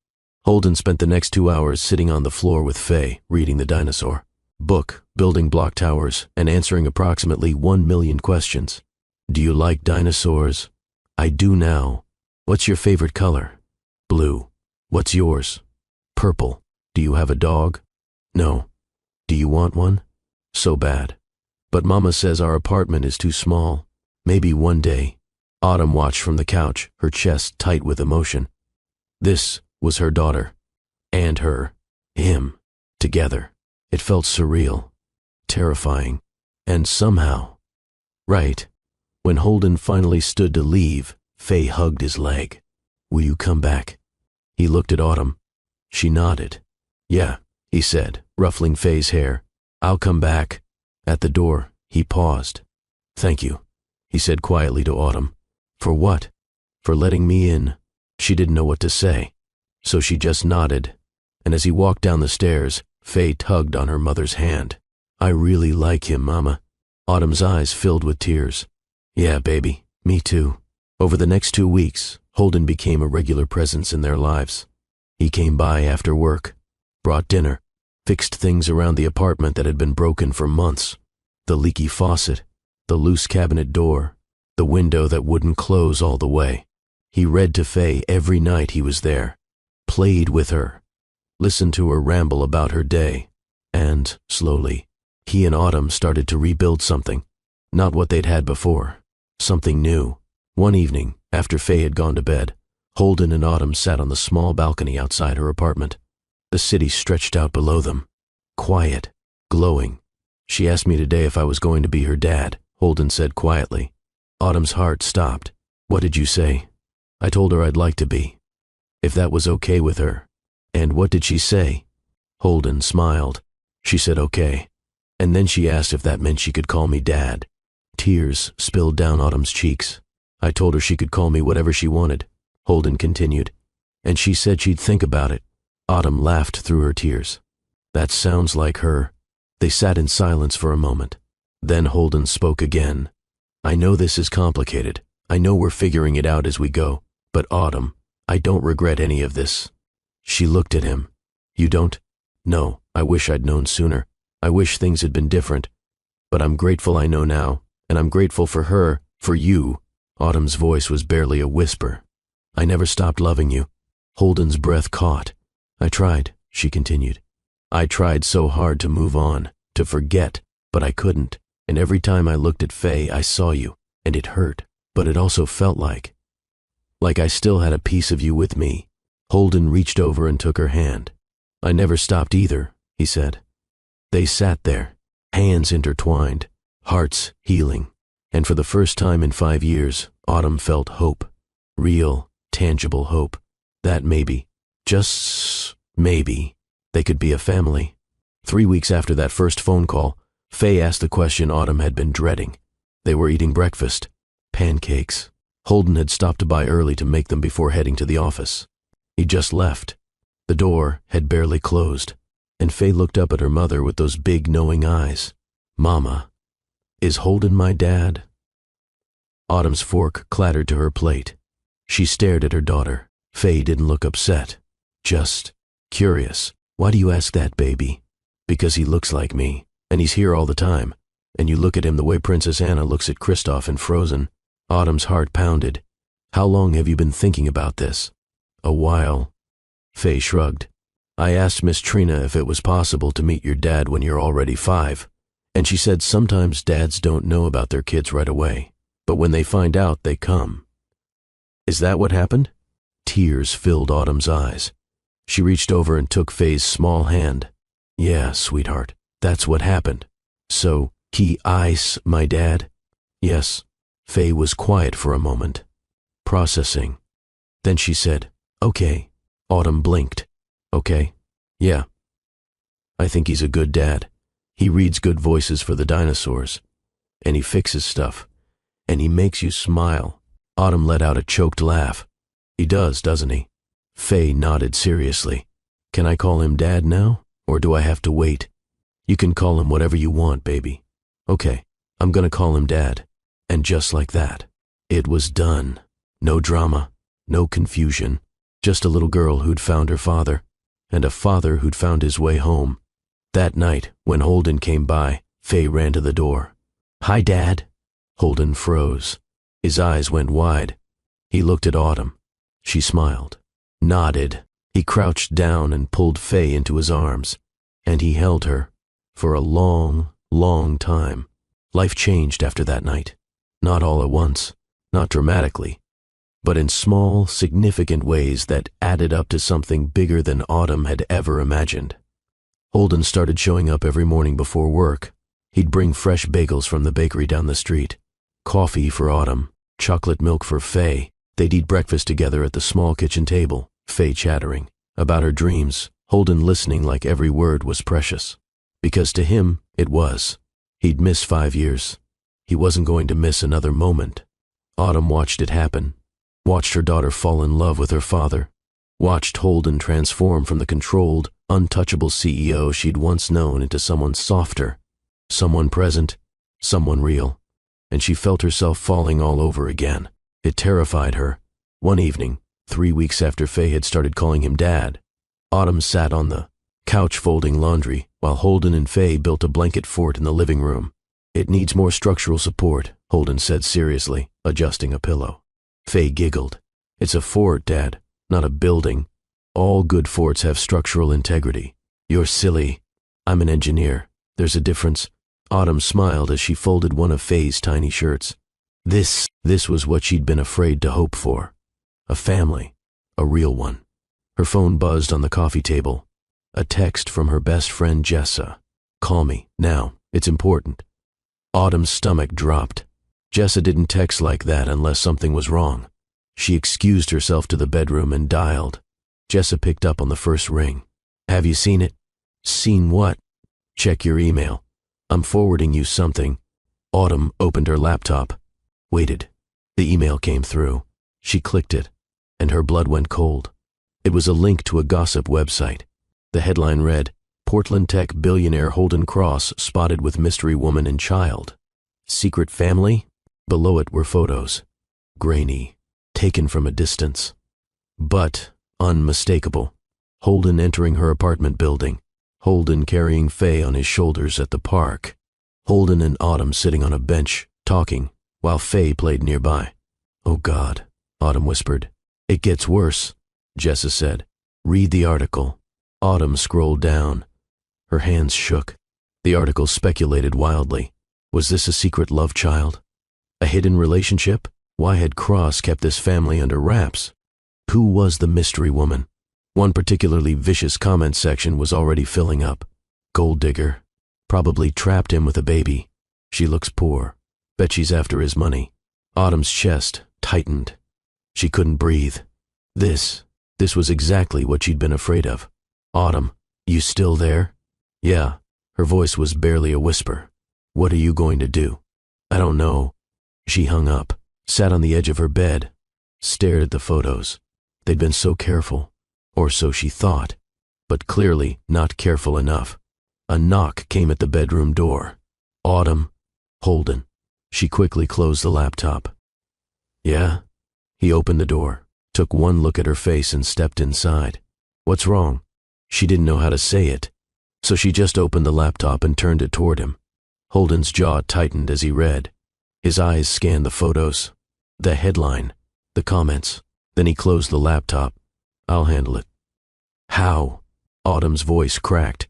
Holden spent the next 2 hours sitting on the floor with Faye, reading the dinosaur book, building block towers, and answering approximately 1 million questions. Do you like dinosaurs? I do now. What's your favorite color? Blue. What's yours? Purple. Do you have a dog? No. Do you want one? So bad. But Mama says our apartment is too small. Maybe one day. Autumn watched from the couch, her chest tight with emotion. This was her daughter. And him, together. It felt surreal, terrifying, and somehow, right, when Holden finally stood to leave, Faye hugged his leg. Will you come back? He looked at Autumn. She nodded. Yeah, he said, ruffling Faye's hair. I'll come back. At the door, he paused. Thank you, he said quietly to Autumn. For what? For letting me in. She didn't know what to say, so she just nodded, and as he walked down the stairs, Faye tugged on her mother's hand. I really like him, Mama. Autumn's eyes filled with tears. Yeah, baby, me too. Over the next 2 weeks, Holden became a regular presence in their lives. He came by after work, brought dinner, fixed things around the apartment that had been broken for months. The leaky faucet, the loose cabinet door, the window that wouldn't close all the way. He read to Faye every night he was there, played with her, listened to her ramble about her day, and, slowly, he and Autumn started to rebuild something. Not what they'd had before, something new. One evening, after Faye had gone to bed, Holden and Autumn sat on the small balcony outside her apartment. The city stretched out below them, quiet, glowing. She asked me today if I was going to be her dad, Holden said quietly. Autumn's heart stopped. What did you say? I told her I'd like to be, if that was okay with her. And what did she say? Holden smiled. She said okay. And then she asked if that meant she could call me Dad. Tears spilled down Autumn's cheeks. I told her she could call me whatever she wanted, Holden continued, and she said she'd think about it. Autumn laughed through her tears. That sounds like her. They sat in silence for a moment. Then Holden spoke again. I know this is complicated. I know we're figuring it out as we go. But Autumn, I don't regret any of this. She looked at him. You don't? No, I wish I'd known sooner. I wish things had been different. But I'm grateful I know now, and I'm grateful for her, for you. Autumn's voice was barely a whisper. I never stopped loving you. Holden's breath caught. I tried, she continued. I tried so hard to move on, to forget, but I couldn't. And every time I looked at Faye, I saw you, and it hurt. But it also felt like I still had a piece of you with me. Holden reached over and took her hand. I never stopped either, he said. They sat there, hands intertwined, hearts healing. And for the first time in 5 years, Autumn felt hope. Real, tangible hope. That maybe, just maybe, they could be a family. 3 weeks after that first phone call, Faye asked the question Autumn had been dreading. They were eating breakfast. Pancakes. Holden had stopped to buy early to make them before heading to the office. He just left. The door had barely closed, and Faye looked up at her mother with those big knowing eyes. Mama, is Holden my dad? Autumn's fork clattered to her plate. She stared at her daughter. Faye didn't look upset, just curious. Why do you ask that, baby? Because he looks like me, and he's here all the time. And you look at him the way Princess Anna looks at Kristoff in Frozen. Autumn's heart pounded. How long have you been thinking about this? A while. Faye shrugged. I asked Miss Trina if it was possible to meet your dad when you're already 5, and she said sometimes dads don't know about their kids right away, but when they find out, they come. Is that what happened? Tears filled Autumn's eyes. She reached over and took Faye's small hand. Yeah, sweetheart, that's what happened. So, he ice my dad? Yes. Faye was quiet for a moment, processing. Then she said, okay. Autumn blinked. Okay. Yeah. I think he's a good dad. He reads good voices for the dinosaurs. And he fixes stuff. And he makes you smile. Autumn let out a choked laugh. He does, doesn't he? Faye nodded seriously. Can I call him Dad now, or do I have to wait? You can call him whatever you want, baby. Okay, I'm gonna call him Dad. And just like that, it was done. No drama, no confusion. Just a little girl who'd found her father, and a father who'd found his way home. That night, when Holden came by, Faye ran to the door. Hi, Dad. Holden froze. His eyes went wide. He looked at Autumn. She smiled, nodded. He crouched down and pulled Faye into his arms, and he held her for a long, long time. Life changed after that night. Not all at once, not dramatically, but in small, significant ways that added up to something bigger than Autumn had ever imagined. Holden started showing up every morning before work. He'd bring fresh bagels from the bakery down the street, coffee for Autumn, chocolate milk for Faye. They'd eat breakfast together at the small kitchen table, Faye chattering about her dreams, Holden listening like every word was precious. Because to him, it was. He'd missed 5 years. He wasn't going to miss another moment. Autumn watched it happen, watched her daughter fall in love with her father, watched Holden transform from the controlled, untouchable CEO she'd once known into someone softer, someone present, someone real, and she felt herself falling all over again. It terrified her. One evening, 3 weeks after Faye had started calling him Dad, Autumn sat on the couch folding laundry while Holden and Faye built a blanket fort in the living room. It needs more structural support, Holden said seriously, adjusting a pillow. Faye giggled. It's a fort, Dad, not a building. All good forts have structural integrity. You're silly. I'm an engineer. There's a difference. Autumn smiled as she folded one of Faye's tiny shirts. This was what she'd been afraid to hope for. A family. A real one. Her phone buzzed on the coffee table. A text from her best friend Jessa. Call me, now. It's important. Autumn's stomach dropped. Jessa didn't text like that unless something was wrong. She excused herself to the bedroom and dialed. Jessa picked up on the first ring. Have you seen it? Seen what? Check your email. I'm forwarding you something. Autumn opened her laptop, waited. The email came through. She clicked it, and her blood went cold. It was a link to a gossip website. The headline read, Portland tech billionaire Holden Cross spotted with mystery woman and child. Secret family? Below it were photos. Grainy, taken from a distance. But unmistakable. Holden entering her apartment building. Holden carrying Faye on his shoulders at the park. Holden and Autumn sitting on a bench, talking, while Faye played nearby. Oh God, Autumn whispered. It gets worse, Jessa said. Read the article. Autumn scrolled down. Her hands shook. The article speculated wildly. Was this a secret love child? A hidden relationship? Why had Cross kept this family under wraps? Who was the mystery woman? One particularly vicious comment section was already filling up. Gold digger. Probably trapped him with a baby. She looks poor. Bet she's after his money. Autumn's chest tightened. She couldn't breathe. This was exactly what she'd been afraid of. Autumn, you still there? Yeah. Her voice was barely a whisper. What are you going to do? I don't know. She hung up, sat on the edge of her bed, stared at the photos. They'd been so careful, or so she thought, but clearly not careful enough. A knock came at the bedroom door. Autumn. Holden. She quickly closed the laptop. Yeah? He opened the door, took one look at her face and stepped inside. What's wrong? She didn't know how to say it, so she just opened the laptop and turned it toward him. Holden's jaw tightened as he read. His eyes scanned the photos, the headline, the comments. Then he closed the laptop. I'll handle it. How? Autumn's voice cracked.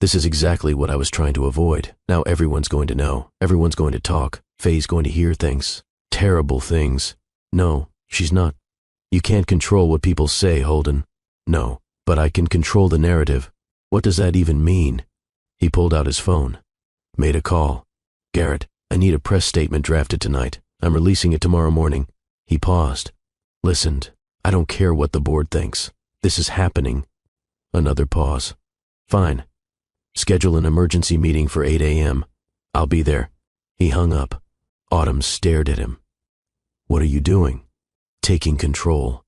This is exactly what I was trying to avoid. Now everyone's going to know. Everyone's going to talk. Faye's going to hear things. Terrible things. No, she's not. You can't control what people say, Holden. No, but I can control the narrative. What does that even mean? He pulled out his phone. Made a call. Garrett, I need a press statement drafted tonight. I'm releasing it tomorrow morning. He paused. Listened. I don't care what the board thinks. This is happening. Another pause. Fine. Schedule an emergency meeting for 8 a.m. I'll be there. He hung up. Autumn stared at him. What are you doing? Taking control.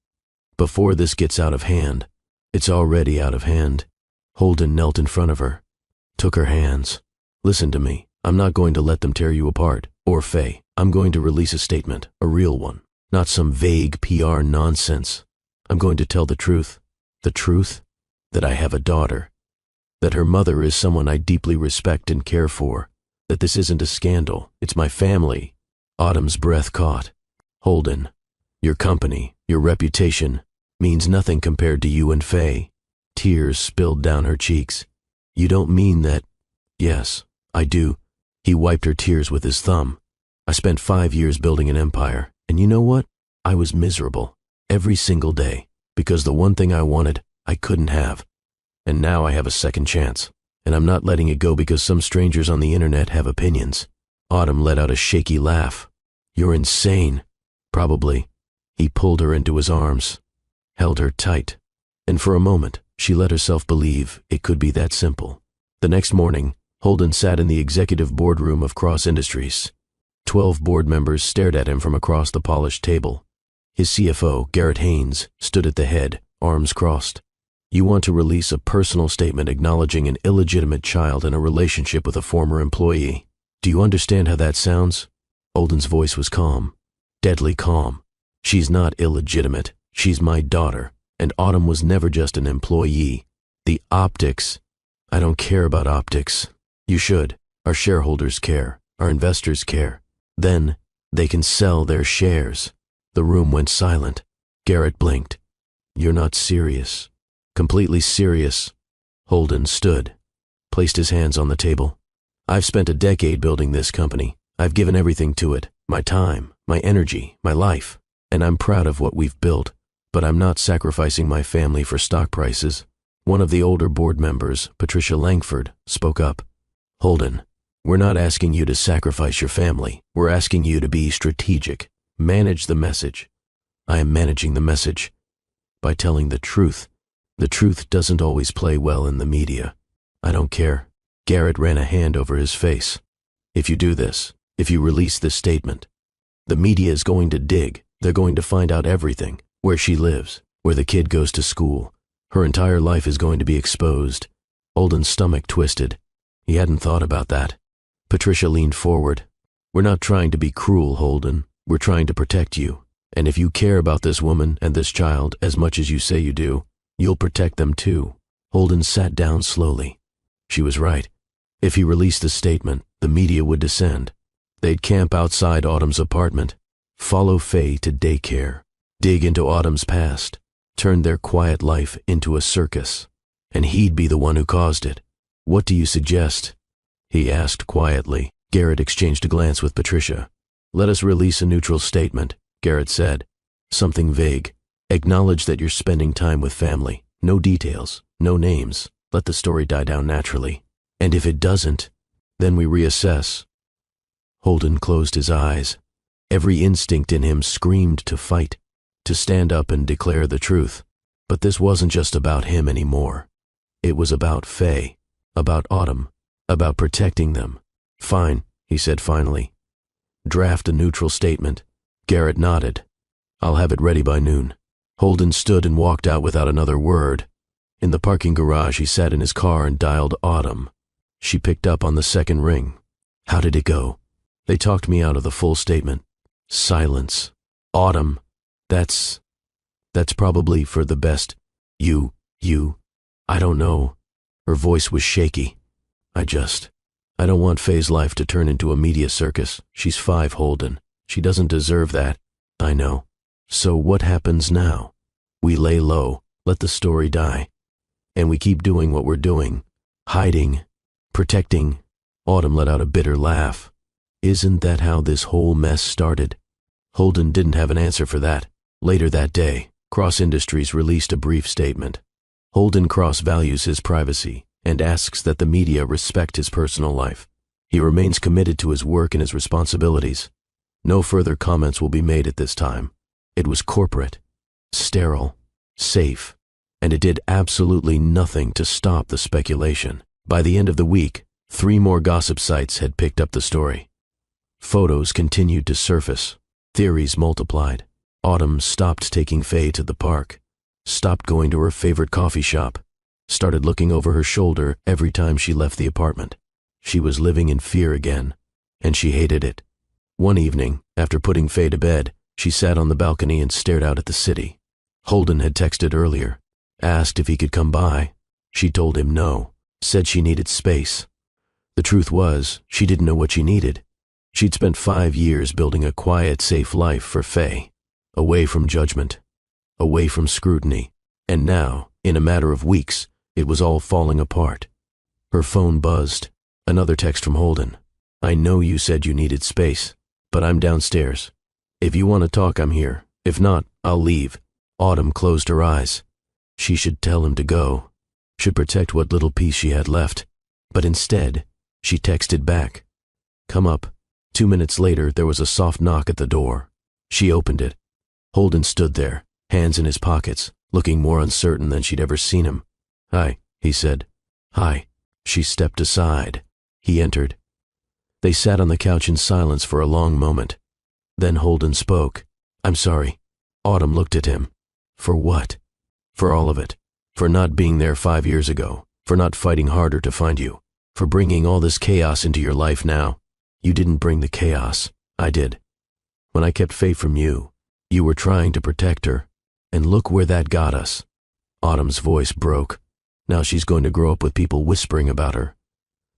Before this gets out of hand. It's already out of hand. Holden knelt in front of her. Took her hands. Listen to me. I'm not going to let them tear you apart. Or Faye. I'm going to release a statement. A real one. Not some vague PR nonsense. I'm going to tell the truth. The truth? That I have a daughter. That her mother is someone I deeply respect and care for. That this isn't a scandal. It's my family. Autumn's breath caught. Holden, your company, your reputation, means nothing compared to you and Faye. Tears spilled down her cheeks. You don't mean that? Yes, I do. He wiped her tears with his thumb. I spent 5 years building an empire, and you know what? I was miserable. Every single day. Because the one thing I wanted, I couldn't have. And now I have a second chance. And I'm not letting it go because some strangers on the internet have opinions. Autumn let out a shaky laugh. You're insane. Probably. He pulled her into his arms, held her tight, and for a moment she let herself believe it could be that simple. The next morning, Holden sat in the executive boardroom of Cross Industries. 12 board members stared at him from across the polished table. His CFO, Garrett Haynes, stood at the head, arms crossed. You want to release a personal statement acknowledging an illegitimate child in a relationship with a former employee. Do you understand how that sounds? Holden's voice was calm, deadly calm. She's not illegitimate. She's my daughter, and Autumn was never just an employee. The optics. I don't care about optics. You should. Our shareholders care. Our investors care. Then they can sell their shares. The room went silent. Garrett blinked. You're not serious. Completely serious. Holden stood, placed his hands on the table. I've spent a decade building this company. I've given everything to it. My time, my energy, my life. And I'm proud of what we've built. But I'm not sacrificing my family for stock prices. One of the older board members, Patricia Langford, spoke up. Holden, we're not asking you to sacrifice your family. We're asking you to be strategic. Manage the message. I am managing the message by telling the truth. The truth doesn't always play well in the media. I don't care. Garrett ran a hand over his face. If you do this, If you release this statement, the media is going to dig. They're going to find out everything. Where she lives, where the kid goes to school. Her entire life is going to be exposed. Holden's stomach twisted. He hadn't thought about that. Patricia leaned forward. We're not trying to be cruel, Holden. We're trying to protect you. And if you care about this woman and this child as much as you say you do, you'll protect them too. Holden sat down slowly. She was right. If he released the statement, the media would descend. They'd camp outside Autumn's apartment, follow Faye to daycare, dig into Autumn's past, turn their quiet life into a circus. And he'd be the one who caused it. What do you suggest? He asked quietly. Garrett exchanged a glance with Patricia. Let us release a neutral statement, Garrett said. Something vague. Acknowledge that you're spending time with family. No details, no names. Let the story die down naturally. And if it doesn't, then we reassess. Holden closed his eyes. Every instinct in him screamed to fight, to stand up and declare the truth. But this wasn't just about him anymore. It was about Faye, about Autumn, about protecting them. Fine, he said finally. Draft a neutral statement. Garrett nodded. I'll have it ready by noon. Holden stood and walked out without another word. In the parking garage, he sat in his car and dialed Autumn. She picked up on the second ring. How did it go? They talked me out of the full statement. Silence. Autumn. That's probably for the best. You, I don't know. Her voice was shaky. I don't want Faye's life to turn into a media circus. She's 5, Holden. She doesn't deserve that. I know. So what happens now? We lay low, let the story die. And we keep doing what we're doing. Hiding. Protecting. Autumn let out a bitter laugh. Isn't that how this whole mess started? Holden didn't have an answer for that. Later that day, Cross Industries released a brief statement. Holden Cross values his privacy and asks that the media respect his personal life. He remains committed to his work and his responsibilities. No further comments will be made at this time. It was corporate, sterile, safe, and it did absolutely nothing to stop the speculation. By the end of the week, 3 more gossip sites had picked up the story. Photos continued to surface. Theories multiplied. Autumn stopped taking Faye to the park, stopped going to her favorite coffee shop, started looking over her shoulder every time she left the apartment. She was living in fear again, and she hated it. One evening, after putting Faye to bed, she sat on the balcony and stared out at the city. Holden had texted earlier, asked if he could come by. She told him no, said she needed space. The truth was, she didn't know what she needed. She'd spent 5 years building a quiet, safe life for Faye, away from judgment, away from scrutiny, and now, in a matter of weeks, it was all falling apart. Her phone buzzed. Another text from Holden. I know you said you needed space, but I'm downstairs. If you want to talk, I'm here. If not, I'll leave. Autumn closed her eyes. She should tell him to go, should protect what little peace she had left. But instead, she texted back. Come up. 2 minutes later, there was a soft knock at the door. She opened it. Holden stood there, hands in his pockets, looking more uncertain than she'd ever seen him. Hi, he said. Hi. She stepped aside. He entered. They sat on the couch in silence for a long moment. Then Holden spoke. I'm sorry. Autumn looked at him. For what? For all of it. For not being there 5 years ago. For not fighting harder to find you. For bringing all this chaos into your life now. You didn't bring the chaos. I did. When I kept Faye from you, you were trying to protect her. And look where that got us. Autumn's voice broke. Now she's going to grow up with people whispering about her,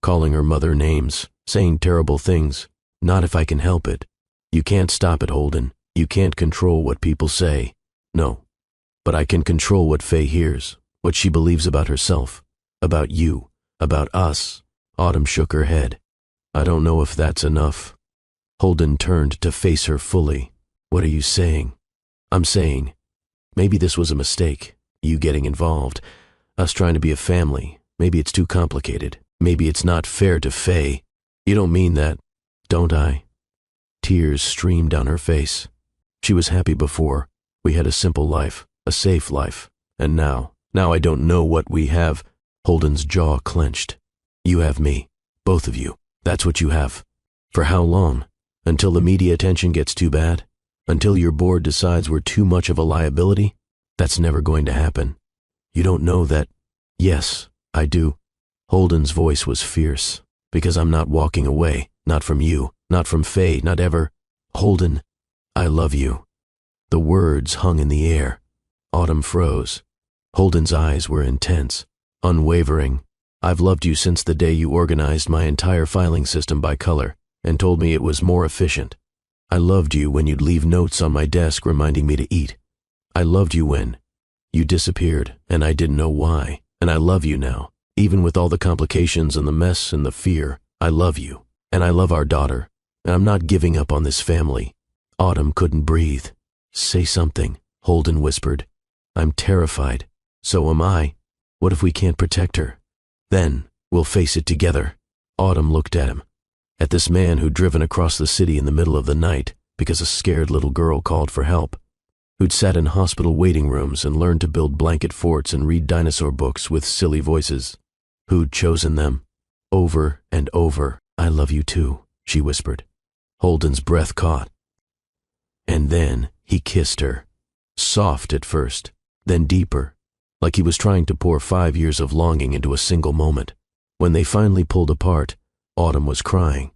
calling her mother names, saying terrible things. Not if I can help it. You can't stop it, Holden. You can't control what people say. No. But I can control what Faye hears, what she believes about herself, about you, about us. Autumn shook her head. I don't know if that's enough. Holden turned to face her fully. What are you saying? I'm saying, maybe this was a mistake, you getting involved, us trying to be a family. Maybe it's too complicated. Maybe it's not fair to Faye. You don't mean that, don't I? Tears streamed down her face. She was happy before. We had a simple life, a safe life. And now I don't know what we have. Holden's jaw clenched. You have me, both of you. That's what you have. For how long? Until the media attention gets too bad? Until your board decides we're too much of a liability? That's never going to happen. You don't know that. Yes, I do. Holden's voice was fierce. Because I'm not walking away. Not from you. Not from Faye. Not ever. Holden, I love you. The words hung in the air. Autumn froze. Holden's eyes were intense, unwavering. I've loved you since the day you organized my entire filing system by color and told me it was more efficient. I loved you when you'd leave notes on my desk reminding me to eat. I loved you when you disappeared and I didn't know why. And I love you now, even with all the complications and the mess and the fear. I love you, and I love our daughter, and I'm not giving up on this family. Autumn couldn't breathe. Say something, Holden whispered. I'm terrified. So am I. What if we can't protect her? Then we'll face it together. Autumn looked at him, at this man who'd driven across the city in the middle of the night because a scared little girl called for help, who'd sat in hospital waiting rooms and learned to build blanket forts and read dinosaur books with silly voices, who'd chosen them over and over. I love you too, she whispered. Holden's breath caught. And then he kissed her, soft at first, then deeper, like he was trying to pour 5 years of longing into a single moment. When they finally pulled apart, Autumn was crying.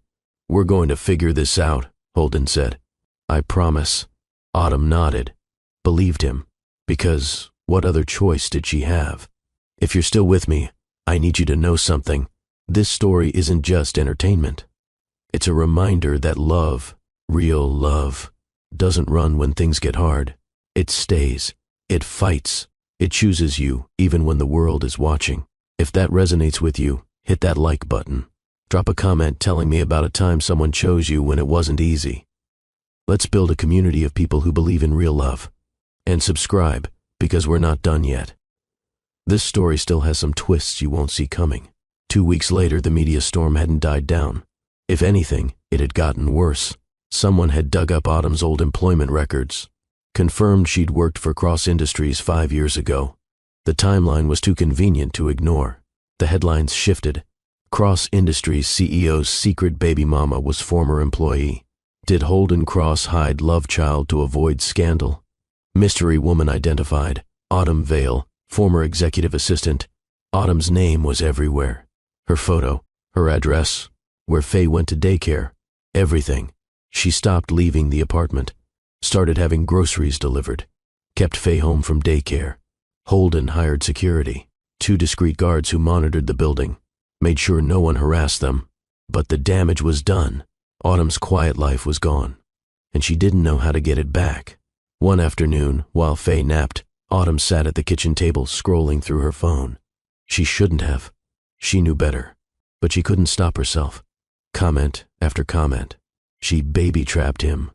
We're going to figure this out, Holden said. I promise. Autumn nodded, believed him, because what other choice did she have? If you're still with me, I need you to know something. This story isn't just entertainment. It's a reminder that love, real love, doesn't run when things get hard. It stays. It fights. It chooses you, even when the world is watching. If that resonates with you, hit that like button. Drop a comment telling me about a time someone chose you when it wasn't easy. Let's build a community of people who believe in real love. And subscribe, because we're not done yet. This story still has some twists you won't see coming. 2 weeks later, the media storm hadn't died down. If anything, it had gotten worse. Someone had dug up Autumn's old employment records, confirmed she'd worked for Cross Industries 5 years ago. The timeline was too convenient to ignore. The headlines shifted. Cross Industries CEO's secret baby mama was former employee. Did Holden Cross hide love child to avoid scandal? Mystery woman identified. Autumn Vale, former executive assistant. Autumn's name was everywhere. Her photo, her address, where Faye went to daycare, everything. She stopped leaving the apartment, started having groceries delivered, kept Faye home from daycare. Holden hired security, 2 discreet guards who monitored the building, made sure no one harassed them. But the damage was done. Autumn's quiet life was gone, and she didn't know how to get it back. One afternoon, while Faye napped, Autumn sat at the kitchen table scrolling through her phone. She shouldn't have. She knew better, but she couldn't stop herself. Comment after comment. She baby-trapped him.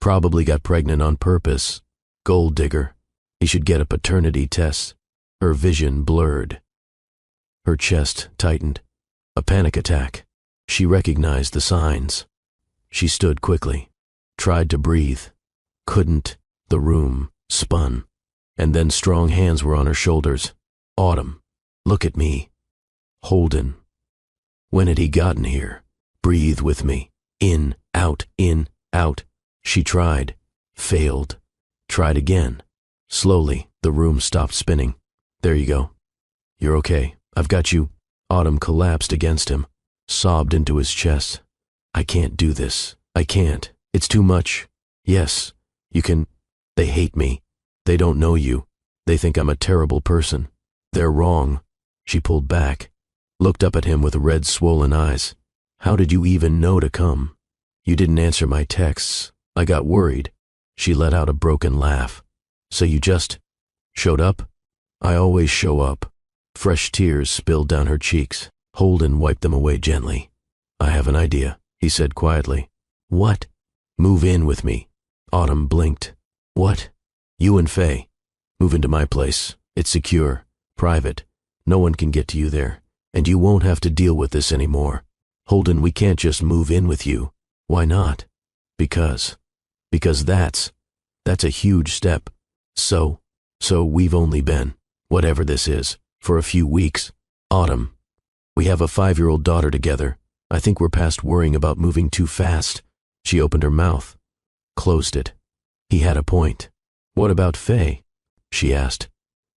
Probably got pregnant on purpose. Gold digger. He should get a paternity test. Her vision blurred. Her chest tightened. A panic attack. She recognized the signs. She stood quickly, tried to breathe. Couldn't. The room spun. And then strong hands were on her shoulders. Autumn, look at me. Holden. When had he gotten here? Breathe with me. In, out, in, out. She tried. Failed. Tried again. Slowly, the room stopped spinning. There you go. You're okay. I've got you. Autumn collapsed against him, sobbed into his chest. I can't do this. I can't. It's too much. Yes, you can. They hate me. They don't know you. They think I'm a terrible person. They're wrong. She pulled back, looked up at him with red, swollen eyes. How did you even know to come? You didn't answer my texts. I got worried. She let out a broken laugh. So you just showed up? I always show up. Fresh tears spilled down her cheeks. Holden wiped them away gently. I have an idea, he said quietly. What? Move in with me. Autumn blinked. What? You and Faye. Move into my place. It's secure, private. No one can get to you there, and you won't have to deal with this anymore. Holden, we can't just move in with you. Why not? Because that's a huge step. So we've only been, whatever this is, for a few weeks. Autumn, we have a 5-year-old daughter together. I think we're past worrying about moving too fast. She opened her mouth, closed it. He had a point. What about Faye? She asked.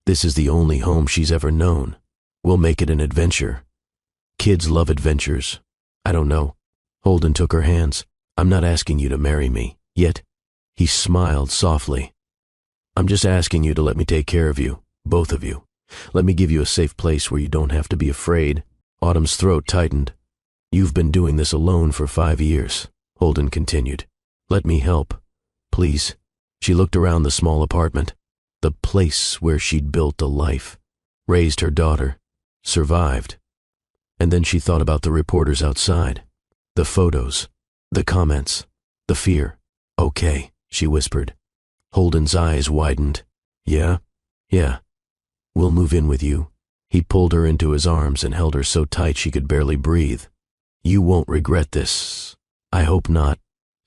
This is the only home she's ever known. We'll make it an adventure. Kids love adventures. I don't know. Holden took her hands. I'm not asking you to marry me, yet. He smiled softly. I'm just asking you to let me take care of you, both of you. Let me give you a safe place where you don't have to be afraid. Autumn's throat tightened. You've been doing this alone for 5 years, Holden continued. Let me help, please. She looked around the small apartment, the place where she'd built a life, raised her daughter, survived. And then she thought about the reporters outside, the photos, the comments, the fear. Okay, she whispered. Holden's eyes widened. Yeah? We'll move in with you. He pulled her into his arms and held her so tight she could barely breathe. You won't regret this. I hope not.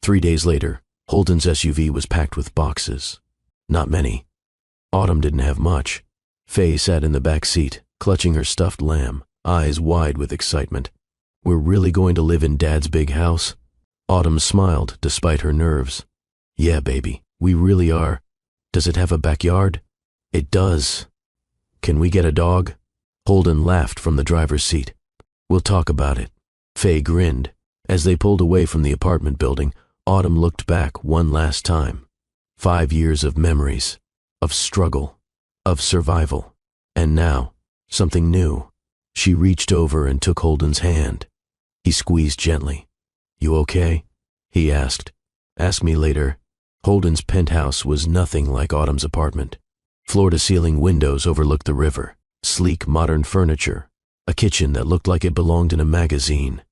3 days later, Holden's SUV was packed with boxes. Not many. Autumn didn't have much. Faye sat in the back seat, clutching her stuffed lamb, eyes wide with excitement. We're really going to live in Dad's big house? Autumn smiled despite her nerves. Yeah, baby, we really are. Does it have a backyard? It does. Can we get a dog? Holden laughed from the driver's seat. We'll talk about it. Faye grinned. As they pulled away from the apartment building, Autumn looked back one last time. 5 years of memories, of struggle, of survival. And now, something new. She reached over and took Holden's hand. He squeezed gently. You okay? He asked. Ask me later. Holden's penthouse was nothing like Autumn's apartment. Floor-to-ceiling windows overlooked the river, sleek modern furniture, a kitchen that looked like it belonged in a magazine,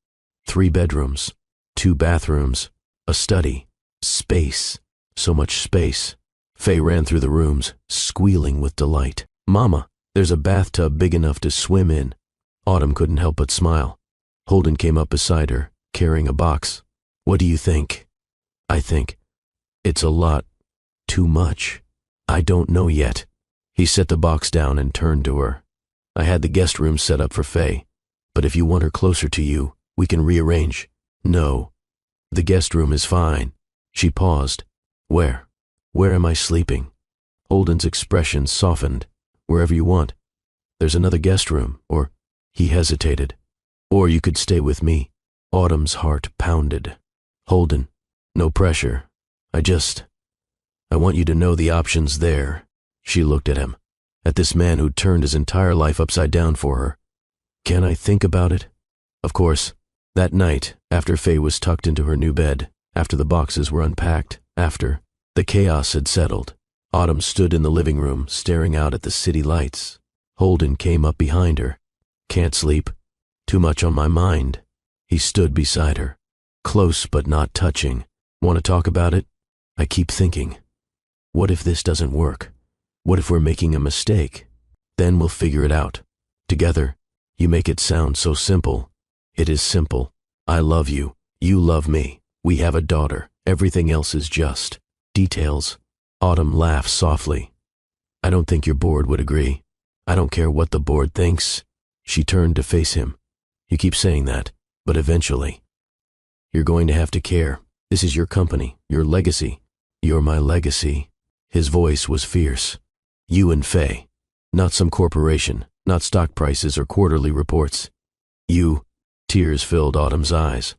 3 bedrooms, 2 bathrooms, a study, space, so much space. Faye ran through the rooms, squealing with delight. Mama, there's a bathtub big enough to swim in. Autumn couldn't help but smile. Holden came up beside her, carrying a box. What do you think? I think it's a lot, too much. I don't know yet. He set the box down and turned to her. I had the guest room set up for Faye, but if you want her closer to you, we can rearrange. No, the guest room is fine. She paused. Where am I sleeping? Holden's expression softened. Wherever you want. There's another guest room, or, he hesitated. Or you could stay with me. Autumn's heart pounded. Holden, no pressure. I want you to know the option's there. She looked at him, at this man who'd turned his entire life upside down for her. Can I think about it? Of course, that night, after Faye was tucked into her new bed, after the boxes were unpacked, after the chaos had settled, Autumn stood in the living room, staring out at the city lights. Holden came up behind her. Can't sleep. Too much on my mind. He stood beside her, close but not touching. Want to talk about it? I keep thinking. What if this doesn't work? What if we're making a mistake? Then we'll figure it out. Together. You make it sound so simple. It is simple. I love you. You love me. We have a daughter. Everything else is just details. Autumn laughed softly. I don't think your board would agree. I don't care what the board thinks. She turned to face him. You keep saying that, but eventually. You're going to have to care. This is your company, your legacy. You're my legacy. His voice was fierce. You and Faye. Not some corporation, not stock prices or quarterly reports. You. Tears filled Autumn's eyes.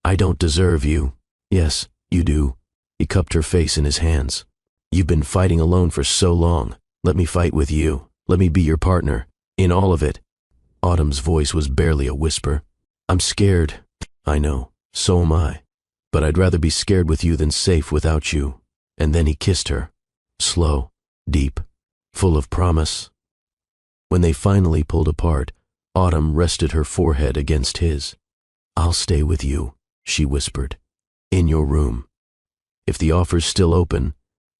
I don't deserve you. Yes, you do. He cupped her face in his hands. You've been fighting alone for so long. Let me fight with you. Let me be your partner. In all of it. Autumn's voice was barely a whisper. I'm scared. I know. So am I. But I'd rather be scared with you than safe without you. And then he kissed her. Slow, deep, full of promise. When they finally pulled apart, Autumn rested her forehead against his. I'll stay with you, she whispered. In your room. If the offer's still open,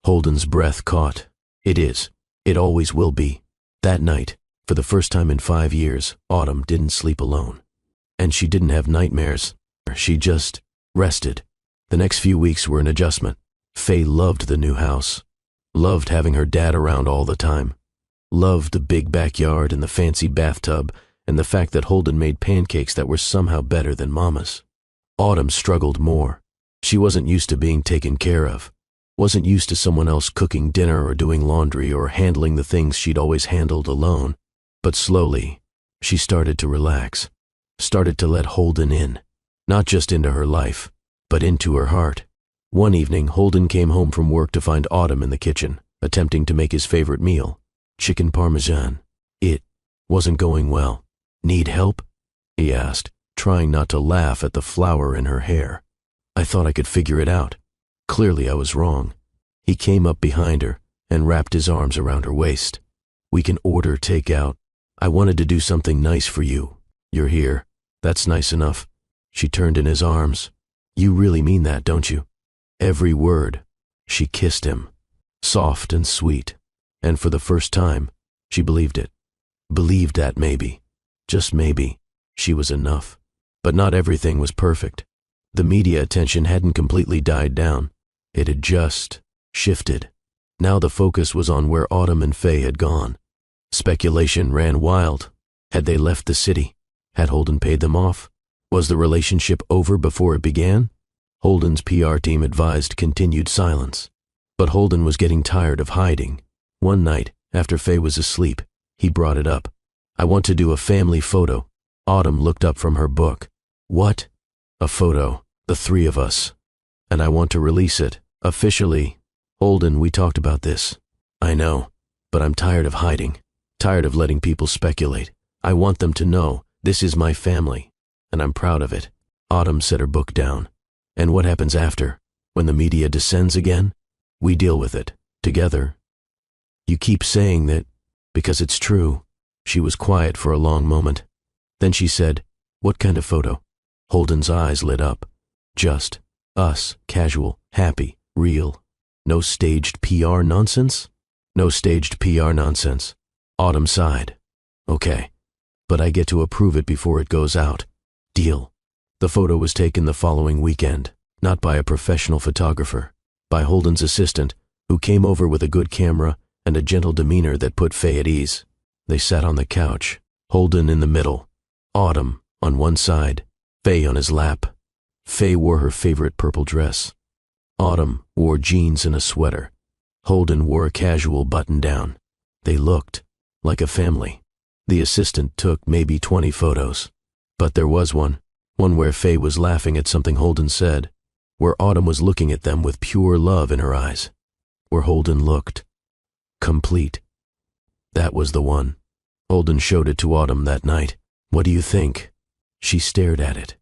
Holden's breath caught. It is. It always will be. That night, for the first time in 5 years, Autumn didn't sleep alone. And she didn't have nightmares. She just rested. The next few weeks were an adjustment. Faye loved the new house. Loved having her dad around all the time. Loved the big backyard and the fancy bathtub and the fact that Holden made pancakes that were somehow better than Mama's. Autumn struggled more. She wasn't used to being taken care of, wasn't used to someone else cooking dinner or doing laundry or handling the things she'd always handled alone. But slowly, she started to relax, started to let Holden in, not just into her life, but into her heart. One evening, Holden came home from work to find Autumn in the kitchen, attempting to make his favorite meal, chicken parmesan. It wasn't going well. "Need help?" he asked, trying not to laugh at the flower in her hair. I thought I could figure it out. Clearly I was wrong. He came up behind her and wrapped his arms around her waist. "We can order takeout. I wanted to do something nice for you. You're here. That's nice enough." She turned in his arms. "You really mean that, don't you?" Every word. She kissed him, soft and sweet, and for the first time, she believed it. Believed that maybe, just maybe, she was enough. But not everything was perfect. The media attention hadn't completely died down. It had just shifted. Now the focus was on where Autumn and Faye had gone. Speculation ran wild. Had they left the city? Had Holden paid them off? Was the relationship over before it began? Holden's PR team advised continued silence. But Holden was getting tired of hiding. One night, after Faye was asleep, he brought it up. "I want to do a family photo." Autumn looked up from her book. "What?" "A photo, the three of us. And I want to release it, officially." "Holden, we talked about this." "I know, but I'm tired of hiding. Tired of letting people speculate. I want them to know this is my family, and I'm proud of it." Autumn set her book down. "And what happens after? When the media descends again? We deal with it, together." "You keep saying that because it's true." She was quiet for a long moment. Then she said, "What kind of photo?" Holden's eyes lit up. "Just us, casual, happy, real. No staged PR nonsense?" "No staged PR nonsense." Autumn sighed. "Okay, but I get to approve it before it goes out. Deal." The photo was taken the following weekend, not by a professional photographer, by Holden's assistant, who came over with a good camera and a gentle demeanor that put Faye at ease. They sat on the couch, Holden in the middle, Autumn on one side, Faye on his lap. Faye wore her favorite purple dress. Autumn wore jeans and a sweater. Holden wore a casual button-down. They looked like a family. The assistant took maybe 20 photos. But there was one where Faye was laughing at something Holden said, where Autumn was looking at them with pure love in her eyes, where Holden looked complete. That was the one. Holden showed it to Autumn that night. "What do you think?" She stared at it,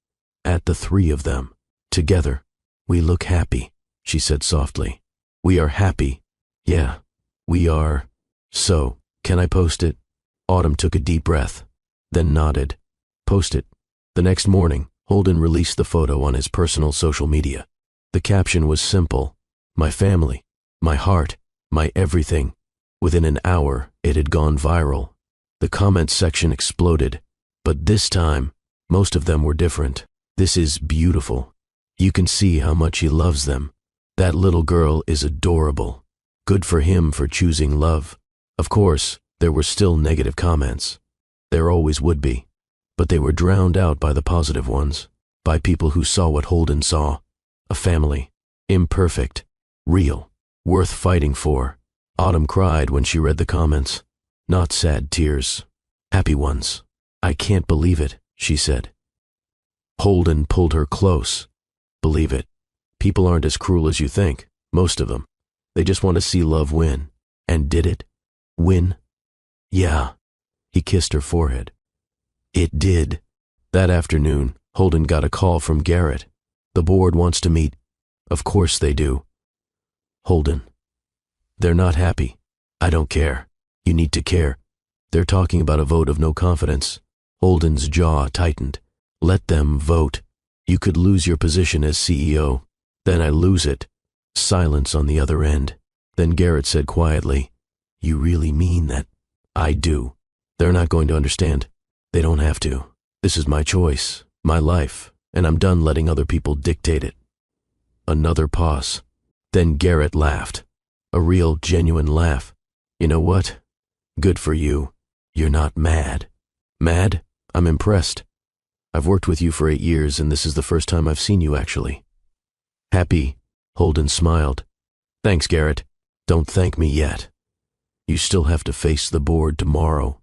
at the three of them, together. "We look happy," she said softly. "We are happy. Yeah, we are. So, can I post it?" Autumn took a deep breath, then nodded. "Post it." The next morning, Holden released the photo on his personal social media. The caption was simple: "My family, my heart, my everything." Within an hour, it had gone viral. The comments section exploded, but this time, most of them were different. "This is beautiful. You can see how much he loves them. That little girl is adorable. Good for him for choosing love." Of course, there were still negative comments. There always would be. But they were drowned out by the positive ones, by people who saw what Holden saw. A family. Imperfect. Real. Worth fighting for. Autumn cried when she read the comments. Not sad tears. Happy ones. "I can't believe it," she said. Holden pulled her close. "Believe it. People aren't as cruel as you think, most of them. They just want to see love win. And did it? Win?" "Yeah." He kissed her forehead. "It did." That afternoon, Holden got a call from Garrett. "The board wants to meet." "Of course they do." "Holden. They're not happy. I don't care. You need to care. They're talking about a vote of no confidence." Holden's jaw tightened. "Let them vote. You could lose your position as CEO. Then I lose it." Silence on the other end. Then Garrett said quietly, "You really mean that?" "I do. They're not going to understand. They don't have to. This is my choice, my life, and I'm done letting other people dictate it." Another pause. Then Garrett laughed. A real, genuine laugh. "You know what? Good for you. You're not mad." "Mad? I'm impressed. I've worked with you for 8 years, and this is the first time I've seen you actually." Happy? Holden smiled. Thanks, Garrett. Don't thank me yet. You still have to face the board tomorrow.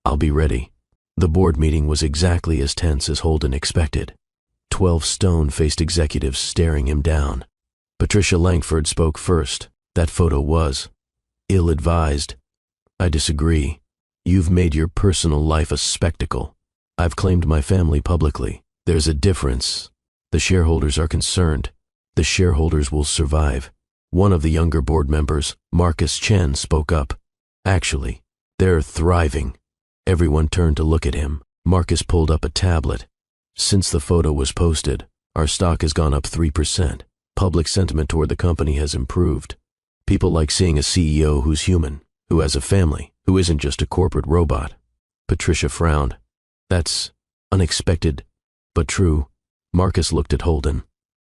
I'll be ready. The board meeting was exactly as tense as Holden expected. 12 stone-faced executives staring him down. Patricia Langford spoke first. That photo was ill-advised. I disagree. You've made your personal life a spectacle. I've claimed my family publicly. There's a difference. The shareholders are concerned. The shareholders will survive. One of the younger board members, Marcus Chen, spoke up. Actually, they're thriving. Everyone turned to look at him. Marcus pulled up a tablet. Since the photo was posted, our stock has gone up 3%. Public sentiment toward the company has improved. People like seeing a CEO who's human, who has a family, who isn't just a corporate robot. Patricia frowned. That's unexpected, but true. Marcus looked at Holden.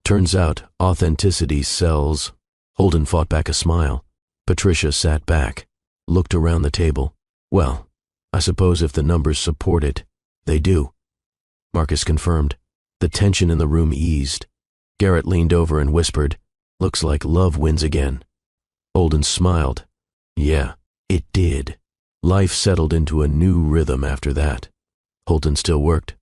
Turns out, authenticity sells. Holden fought back a smile. Patricia sat back, looked around the table. Well, I suppose if the numbers support it, they do. Marcus confirmed. The tension in the room eased. Garrett leaned over and whispered, "Looks like love wins again." Holden smiled. Yeah, it did. Life settled into a new rhythm after that. Holden still worked,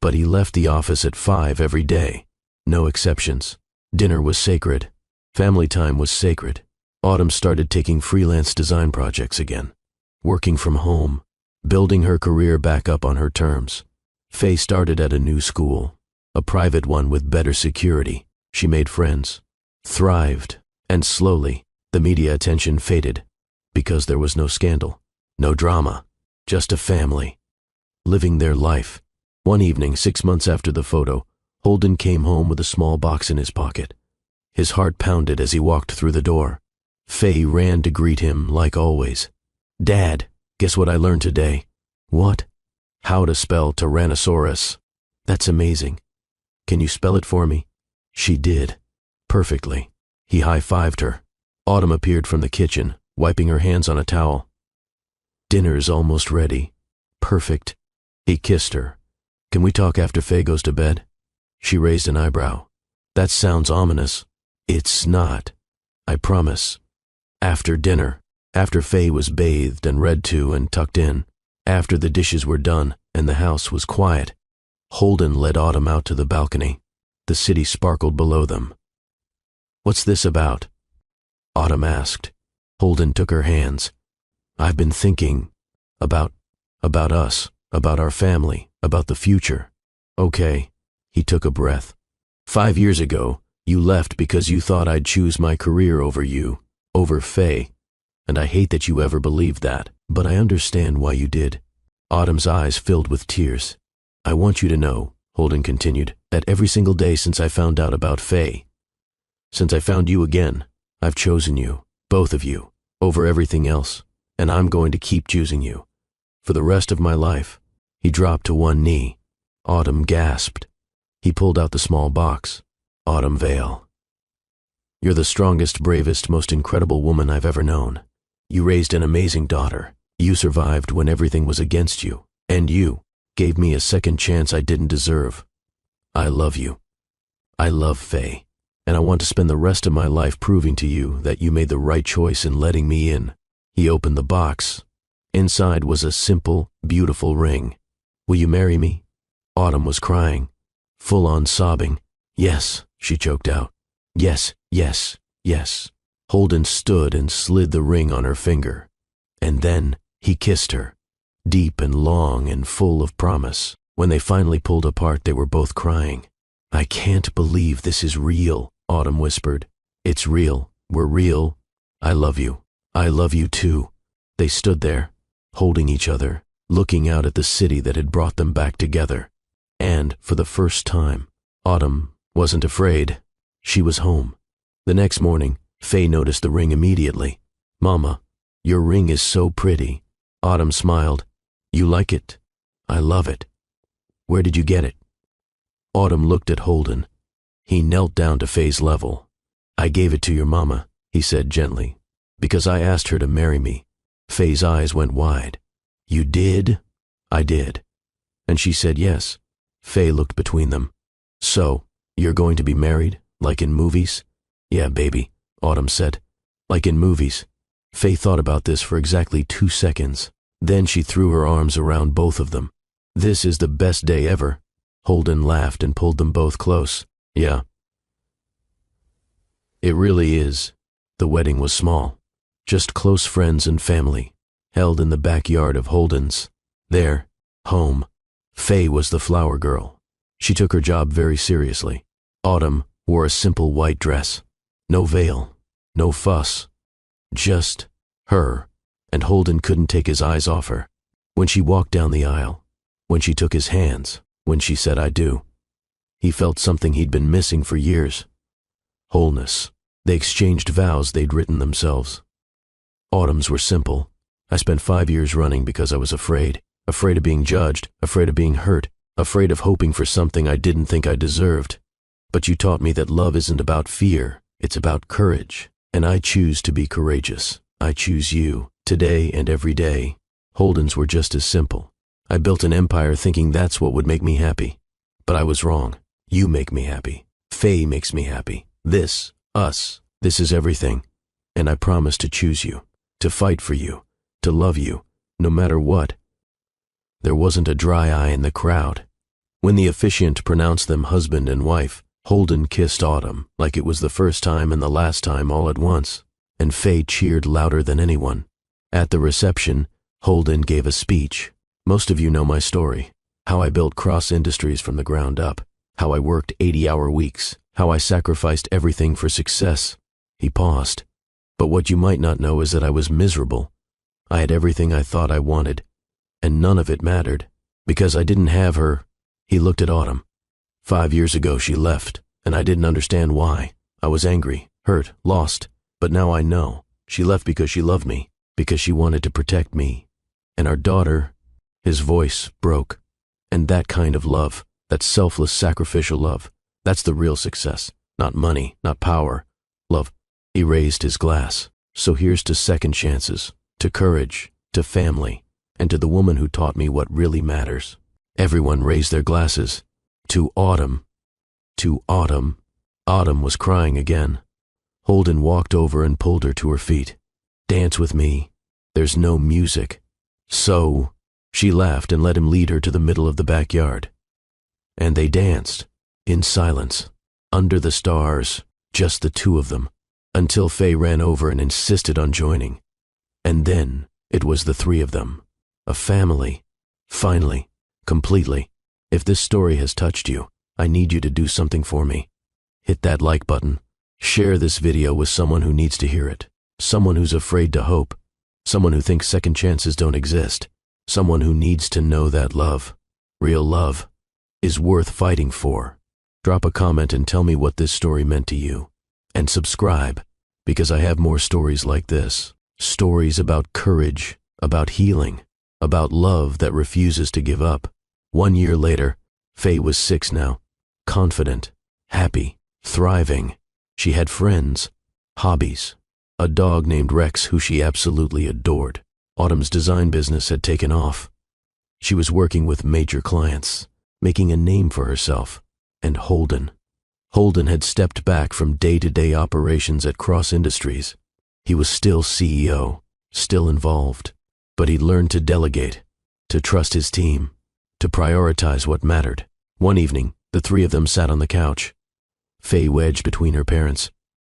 but he left the office at 5 every day. No exceptions. Dinner was sacred. Family time was sacred. Autumn started taking freelance design projects again. Working from home. Building her career back up on her terms. Faye started at a new school. A private one with better security. She made friends. Thrived. And slowly, the media attention faded. Because there was no scandal. No drama. Just a family. Living their life. One evening, 6 months after the photo, Holden came home with a small box in his pocket. His heart pounded as he walked through the door. Faye ran to greet him like always. "Dad, guess what I learned today?" "What?" "How to spell Tyrannosaurus." "That's amazing. Can you spell it for me?" She did. Perfectly. He high-fived her. Autumn appeared from the kitchen, wiping her hands on a towel. "Dinner's almost ready." "Perfect." He kissed her. "Can we talk after Faye goes to bed?" She raised an eyebrow. "That sounds ominous." "It's not. I promise. After dinner, after Faye was bathed and read to and tucked in, after the dishes were done and the house was quiet." Holden led Autumn out to the balcony. The city sparkled below them. "What's this about?" Autumn asked. Holden took her hands. "I've been thinking about us, about our family, about the future." "Okay." He took a breath. 5 years ago, you left because you thought I'd choose my career over you, over Faye. And I hate that you ever believed that, but I understand why you did." Autumn's eyes filled with tears. "I want you to know," Holden continued, "that every single day since I found out about Faye, since I found you again, I've chosen you, both of you, over everything else, and I'm going to keep choosing you. For the rest of my life." He dropped to one knee. Autumn gasped. He pulled out the small box. "Autumn Vale. You're the strongest, bravest, most incredible woman I've ever known. You raised an amazing daughter. You survived when everything was against you, and you gave me a second chance I didn't deserve. I love you. I love Faye, and I want to spend the rest of my life proving to you that you made the right choice in letting me in." He opened the box. Inside was a simple, beautiful ring. "Will you marry me?" Autumn was crying, full-on sobbing. "Yes," she choked out. "Yes, yes, yes." Holden stood and slid the ring on her finger. And then he kissed her, deep and long and full of promise. When they finally pulled apart, they were both crying. "I can't believe this is real," Autumn whispered. "It's real. We're real. I love you. I love you too." They stood there, holding each other, looking out at the city that had brought them back together. And, for the first time, Autumn wasn't afraid. She was home. The next morning, Faye noticed the ring immediately. "Mama, your ring is so pretty." Autumn smiled. "You like it?" "I love it." "Where did you get it?" Autumn looked at Holden. He knelt down to Faye's level. "I gave it to your mama," he said gently, "because I asked her to marry me." Faye's eyes went wide. "You did?" "I did." "And she said yes." Faye looked between them. "So, you're going to be married, Like in movies? Yeah, baby, Autumn said. Like in movies. Faye thought about this for exactly 2 seconds. Then she threw her arms around both of them. This is the best day ever. Holden laughed and pulled them both close. Yeah. It really is. The wedding was small. Just close friends and family, held in the backyard of Holden's. Their home. Faye was the flower girl. She took her job very seriously. Autumn wore a simple white dress. No veil, no fuss. Just her, and Holden couldn't take his eyes off her. When she walked down the aisle, when she took his hands, when she said I do, he felt something he'd been missing for years. Wholeness. They exchanged vows they'd written themselves. Autumn's were simple. I spent 5 years running because I was afraid of being judged, afraid of being hurt, afraid of hoping for something I didn't think I deserved. But you taught me that love isn't about fear, it's about courage. And I choose to be courageous. I choose you, today and every day. Holden's were just as simple. I built an empire thinking that's what would make me happy. But I was wrong. You make me happy. Faye makes me happy. This, us, this is everything. And I promise to choose you, to fight for you, to love you, no matter what. There wasn't a dry eye in the crowd. When the officiant pronounced them husband and wife, Holden kissed Autumn like it was the first time and the last time all at once, and Faye cheered louder than anyone. At the reception, Holden gave a speech. Most of you know my story, how I built Cross Industries from the ground up, how I worked 80-hour weeks, how I sacrificed everything for success. He paused. But what you might not know is that I was miserable. I had everything I thought I wanted, and none of it mattered, because I didn't have her. He looked at Autumn. 5 years ago she left, and I didn't understand why. I was angry, hurt, lost, but now I know. She left because she loved me, because she wanted to protect me. And our daughter, his voice broke. And that kind of love, that selfless, sacrificial love, that's the real success. Not money, not power. Love. He raised his glass. So here's to second chances, to courage, to family, and to the woman who taught me what really matters. Everyone raised their glasses. To Autumn. To Autumn. Autumn was crying again. Holden walked over and pulled her to her feet. Dance with me. There's no music. So, she laughed and let him lead her to the middle of the backyard. And they danced, in silence, under the stars, just the two of them, until Faye ran over and insisted on joining. And then it was the three of them. A family. Finally. Completely. If this story has touched you, I need you to do something for me. Hit that like button. Share this video with someone who needs to hear it. Someone who's afraid to hope. Someone who thinks second chances don't exist. Someone who needs to know that love, real love, is worth fighting for. Drop a comment and tell me what this story meant to you. And subscribe, because I have more stories like this. Stories about courage, about healing, about love that refuses to give up. 1 year later, Faye was 6 now, confident, happy, thriving. She had friends, hobbies, a dog named Rex who she absolutely adored. Autumn's design business had taken off. She was working with major clients, making a name for herself. And Holden had stepped back from day-to-day operations at Cross Industries. He was still CEO, still involved, but he'd learned to delegate, to trust his team, to prioritize what mattered. One evening, the three of them sat on the couch. Faye wedged between her parents,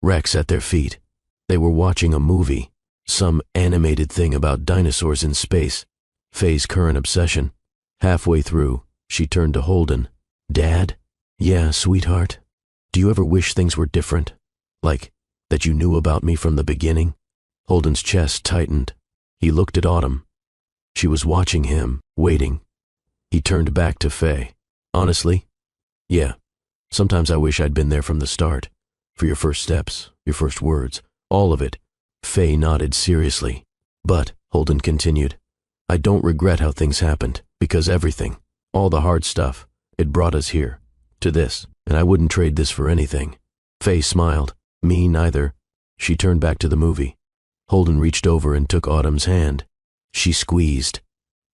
Rex at their feet. They were watching a movie, some animated thing about dinosaurs in space, Faye's current obsession. Halfway through, she turned to Holden. Dad? Yeah, sweetheart. Do you ever wish things were different? Like, that you knew about me from the beginning? Holden's chest tightened. He looked at Autumn. She was watching him, waiting. He turned back to Faye. Honestly? Yeah. Sometimes I wish I'd been there from the start. For your first steps, your first words, all of it. Faye nodded seriously. But, Holden continued, I don't regret how things happened, because everything, all the hard stuff, it brought us here, to this, and I wouldn't trade this for anything. Faye smiled. Me neither. She turned back to the movie. Holden reached over and took Autumn's hand. She squeezed,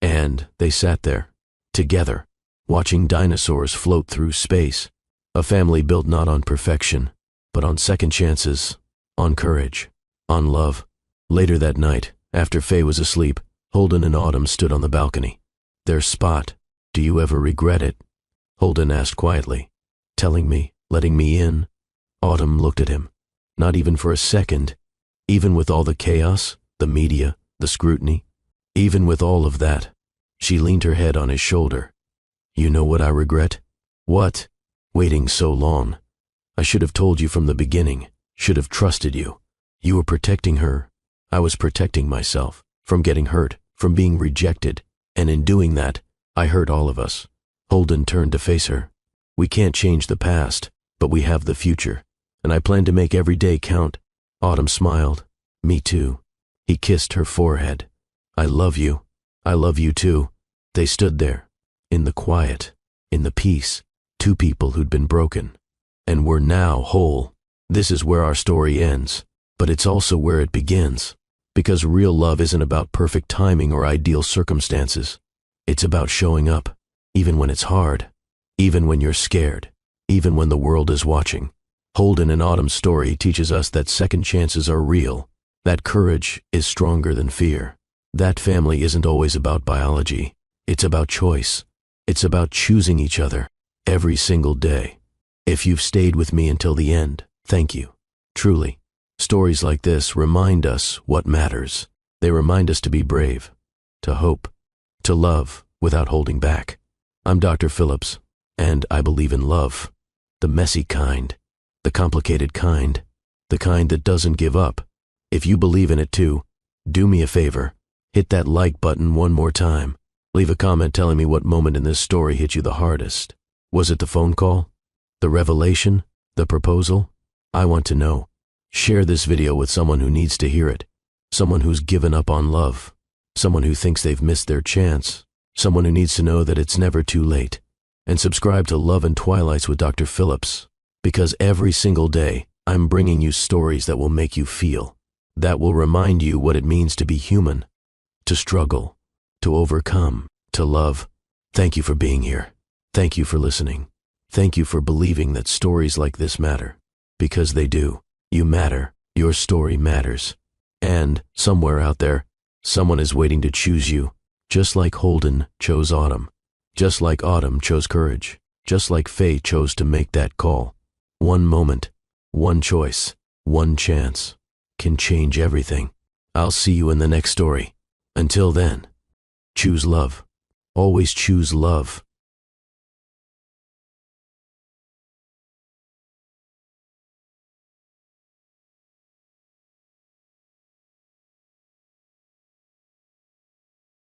and they sat there, together, watching dinosaurs float through space. A family built not on perfection, but on second chances, on courage, on love. Later that night, after Faye was asleep, Holden and Autumn stood on the balcony. Their spot. Do you ever regret it? Holden asked quietly. Telling me, letting me in. Autumn looked at him. Not even for a second. Even with all the chaos, the media, the scrutiny. Even with all of that, she leaned her head on his shoulder. You know what I regret? What? Waiting so long. I should have told you from the beginning. Should have trusted you. You were protecting her. I was protecting myself. From getting hurt. From being rejected. And in doing that, I hurt all of us. Holden turned to face her. We can't change the past, but we have the future. And I plan to make every day count. Autumn smiled. Me too. He kissed her forehead. I love you. I love you too. They stood there. In the quiet. In the peace. Two people who'd been broken. And were now whole. This is where our story ends. But it's also where it begins. Because real love isn't about perfect timing or ideal circumstances. It's about showing up. Even when it's hard. Even when you're scared. Even when the world is watching. Holden and Autumn's story teaches us that second chances are real. That courage is stronger than fear. That family isn't always about biology. It's about choice. It's about choosing each other. Every single day. If you've stayed with me until the end, thank you. Truly. Stories like this remind us what matters. They remind us to be brave. To hope. To love without holding back. I'm Dr. Phillips, and I believe in love. The messy kind. The complicated kind. The kind that doesn't give up. If you believe in it too, do me a favor. Hit that like button one more time. Leave a comment telling me what moment in this story hit you the hardest. Was it the phone call? The revelation? The proposal? I want to know. Share this video with someone who needs to hear it. Someone who's given up on love. Someone who thinks they've missed their chance. Someone who needs to know that it's never too late. And subscribe to Love and Twilights with Dr. Phillips. Because every single day, I'm bringing you stories that will make you feel. That will remind you what it means to be human. To struggle. To overcome. To love. Thank you for being here. Thank you for listening. Thank you for believing that stories like this matter. Because they do. You matter. Your story matters. And, somewhere out there, someone is waiting to choose you. Just like Holden chose Autumn. Just like Autumn chose courage. Just like Faye chose to make that call. One moment, one choice, one chance can change everything. I'll see you in the next story. Until then, choose love. Always choose love.